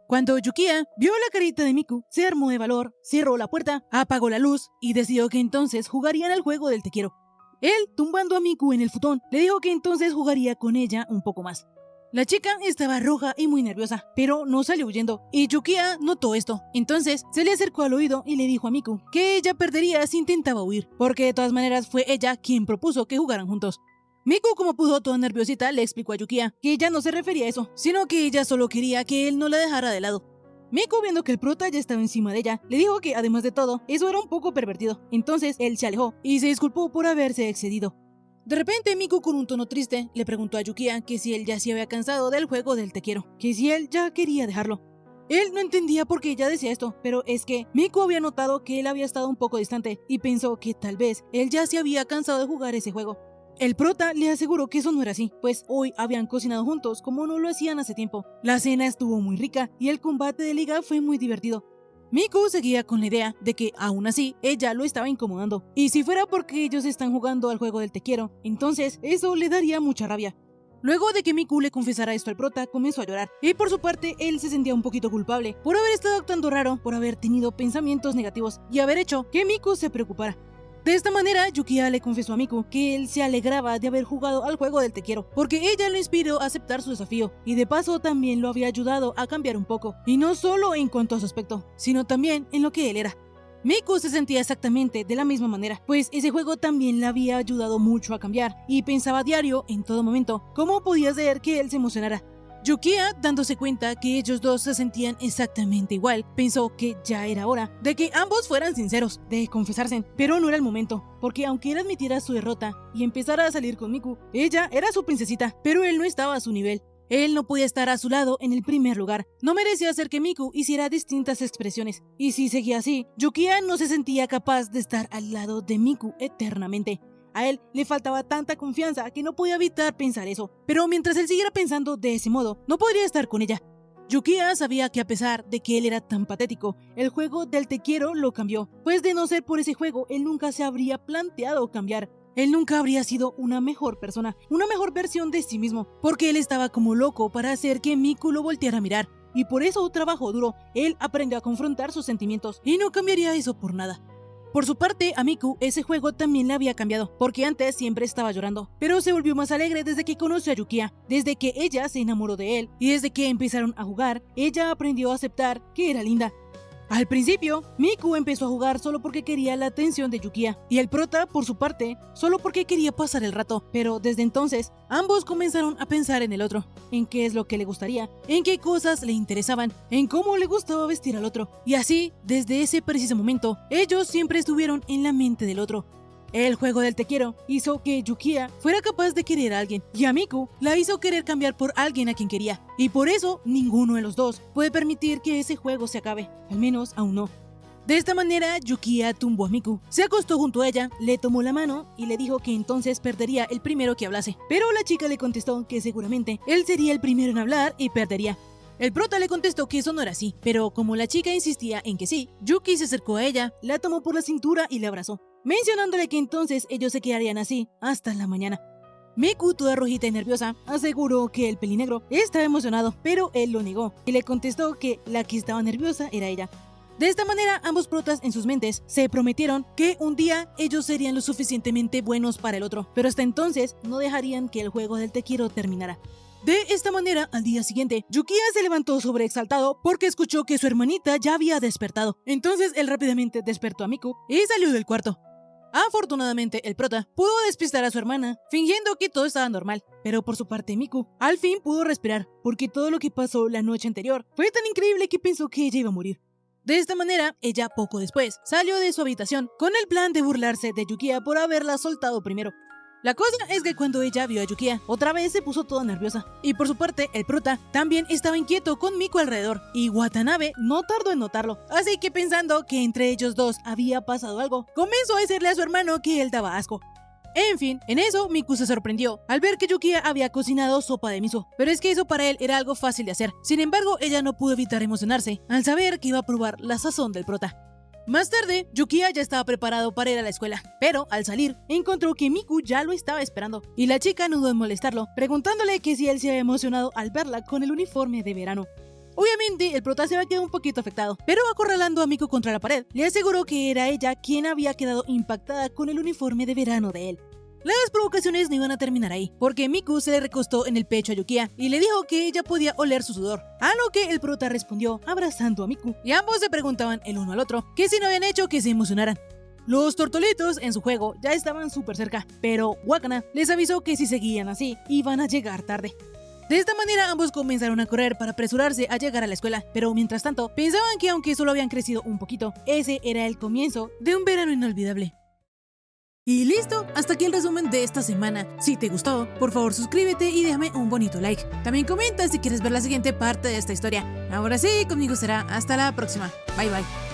Cuando Yukiya vio la carita de Miku, se armó de valor, cerró la puerta, apagó la luz y decidió que entonces jugarían al juego del te quiero. Él, tumbando a Miku en el futón, le dijo que entonces jugaría con ella un poco más. La chica estaba roja y muy nerviosa, pero no salió huyendo, y Yukiya notó esto. Entonces se le acercó al oído y le dijo a Miku que ella perdería si intentaba huir, porque de todas maneras fue ella quien propuso que jugaran juntos. Miku, como pudo, toda nerviosita, le explicó a Yukiya que ella no se refería a eso, sino que ella solo quería que él no la dejara de lado. Miku, viendo que el prota ya estaba encima de ella, le dijo que además de todo, eso era un poco pervertido. Entonces él se alejó y se disculpó por haberse excedido. De repente, Miku, con un tono triste, le preguntó a Yukiya que si él ya se había cansado del juego del te quiero, que si él ya quería dejarlo. Él no entendía por qué ella decía esto, pero es que Miku había notado que él había estado un poco distante y pensó que tal vez él ya se había cansado de jugar ese juego. El prota le aseguró que eso no era así, pues hoy habían cocinado juntos como no lo hacían hace tiempo. La cena estuvo muy rica y el combate de liga fue muy divertido. Miku seguía con la idea de que, aún así, ella lo estaba incomodando. Y si fuera porque ellos están jugando al juego del te quiero, entonces eso le daría mucha rabia. Luego de que Miku le confesara esto al prota, comenzó a llorar. Y por su parte, él se sentía un poquito culpable por haber estado actuando raro, por haber tenido pensamientos negativos y haber hecho que Miku se preocupara. De esta manera, Yukiya le confesó a Miku que él se alegraba de haber jugado al juego del te quiero, porque ella lo inspiró a aceptar su desafío, y de paso también lo había ayudado a cambiar un poco, y no solo en cuanto a su aspecto, sino también en lo que él era. Miku se sentía exactamente de la misma manera, pues ese juego también le había ayudado mucho a cambiar y pensaba a diario, en todo momento, cómo podía ser que él se emocionara. Yukiya, dándose cuenta que ellos dos se sentían exactamente igual, pensó que ya era hora de que ambos fueran sinceros, de confesarse, pero no era el momento, porque aunque él admitiera su derrota y empezara a salir con Miku, ella era su princesita, pero él no estaba a su nivel. Él no podía estar a su lado en el primer lugar, no merecía hacer que Miku hiciera distintas expresiones, y si seguía así, Yukiya no se sentía capaz de estar al lado de Miku eternamente. A él le faltaba tanta confianza que no podía evitar pensar eso, pero mientras él siguiera pensando de ese modo, no podría estar con ella. Yukiya sabía que a pesar de que él era tan patético, el juego del te quiero lo cambió, pues de no ser por ese juego, él nunca se habría planteado cambiar. Él nunca habría sido una mejor persona, una mejor versión de sí mismo, porque él estaba como loco para hacer que Miku lo volteara a mirar, y por eso trabajó duro. Él aprendió a confrontar sus sentimientos, y no cambiaría eso por nada. Por su parte, a Miku ese juego también le había cambiado, porque antes siempre estaba llorando, pero se volvió más alegre desde que conoció a Yukiya, desde que ella se enamoró de él, y desde que empezaron a jugar, ella aprendió a aceptar que era linda. Al principio, Miku empezó a jugar solo porque quería la atención de Yukiya, y el prota, por su parte, solo porque quería pasar el rato, pero desde entonces, ambos comenzaron a pensar en el otro, en qué es lo que le gustaría, en qué cosas le interesaban, en cómo le gustaba vestir al otro, y así, desde ese preciso momento, ellos siempre estuvieron en la mente del otro. El juego del te quiero hizo que Yukiya fuera capaz de querer a alguien, y a Miku la hizo querer cambiar por alguien a quien quería, y por eso ninguno de los dos puede permitir que ese juego se acabe, al menos aún no. De esta manera, Yukiya tumbó a Miku, se acostó junto a ella, le tomó la mano y le dijo que entonces perdería el primero que hablase, pero la chica le contestó que seguramente él sería el primero en hablar y perdería. El prota le contestó que eso no era así, pero como la chica insistía en que sí, Yuki se acercó a ella, la tomó por la cintura y la abrazó, mencionándole que entonces ellos se quedarían así hasta la mañana. Miku, toda rojita y nerviosa, aseguró que el pelinegro estaba emocionado, pero él lo negó y le contestó que la que estaba nerviosa era ella. De esta manera, ambos protas en sus mentes se prometieron que un día ellos serían lo suficientemente buenos para el otro, pero hasta entonces no dejarían que el juego del te quiero terminara. De esta manera, al día siguiente, Yukiya se levantó sobreexaltado porque escuchó que su hermanita ya había despertado. Entonces él rápidamente despertó a Miku y salió del cuarto. Afortunadamente, el prota pudo despistar a su hermana, fingiendo que todo estaba normal. Pero por su parte, Miku al fin pudo respirar, porque todo lo que pasó la noche anterior fue tan increíble que pensó que ella iba a morir. De esta manera, ella poco después salió de su habitación con el plan de burlarse de Yukiya por haberla soltado primero. La cosa es que cuando ella vio a Yukiya, otra vez se puso toda nerviosa. Y por su parte, el prota también estaba inquieto con Miku alrededor, y Watanabe no tardó en notarlo. Así que pensando que entre ellos dos había pasado algo, comenzó a decirle a su hermano que él daba asco. En fin, en eso Miku se sorprendió al ver que Yukiya había cocinado sopa de miso, pero es que eso para él era algo fácil de hacer. Sin embargo, ella no pudo evitar emocionarse al saber que iba a probar la sazón del prota. Más tarde, Yukiya ya estaba preparado para ir a la escuela, pero al salir, encontró que Miku ya lo estaba esperando, y la chica no dudó en molestarlo, preguntándole que si él se había emocionado al verla con el uniforme de verano. Obviamente, el prota se había quedado un poquito afectado, pero acorralando a Miku contra la pared, le aseguró que era ella quien había quedado impactada con el uniforme de verano de él. Las provocaciones no iban a terminar ahí, porque Miku se le recostó en el pecho a Yukiya y le dijo que ella podía oler su sudor, a lo que el prota respondió abrazando a Miku, y ambos se preguntaban el uno al otro que si no habían hecho que se emocionaran. Los tortolitos en su juego ya estaban súper cerca, pero Wakana les avisó que si seguían así, iban a llegar tarde. De esta manera ambos comenzaron a correr para apresurarse a llegar a la escuela, pero mientras tanto pensaban que aunque solo habían crecido un poquito, ese era el comienzo de un verano inolvidable. Y listo, hasta aquí el resumen de esta semana. Si te gustó, por favor suscríbete y déjame un bonito like. También comenta si quieres ver la siguiente parte de esta historia. Ahora sí, conmigo será hasta la próxima. Bye bye.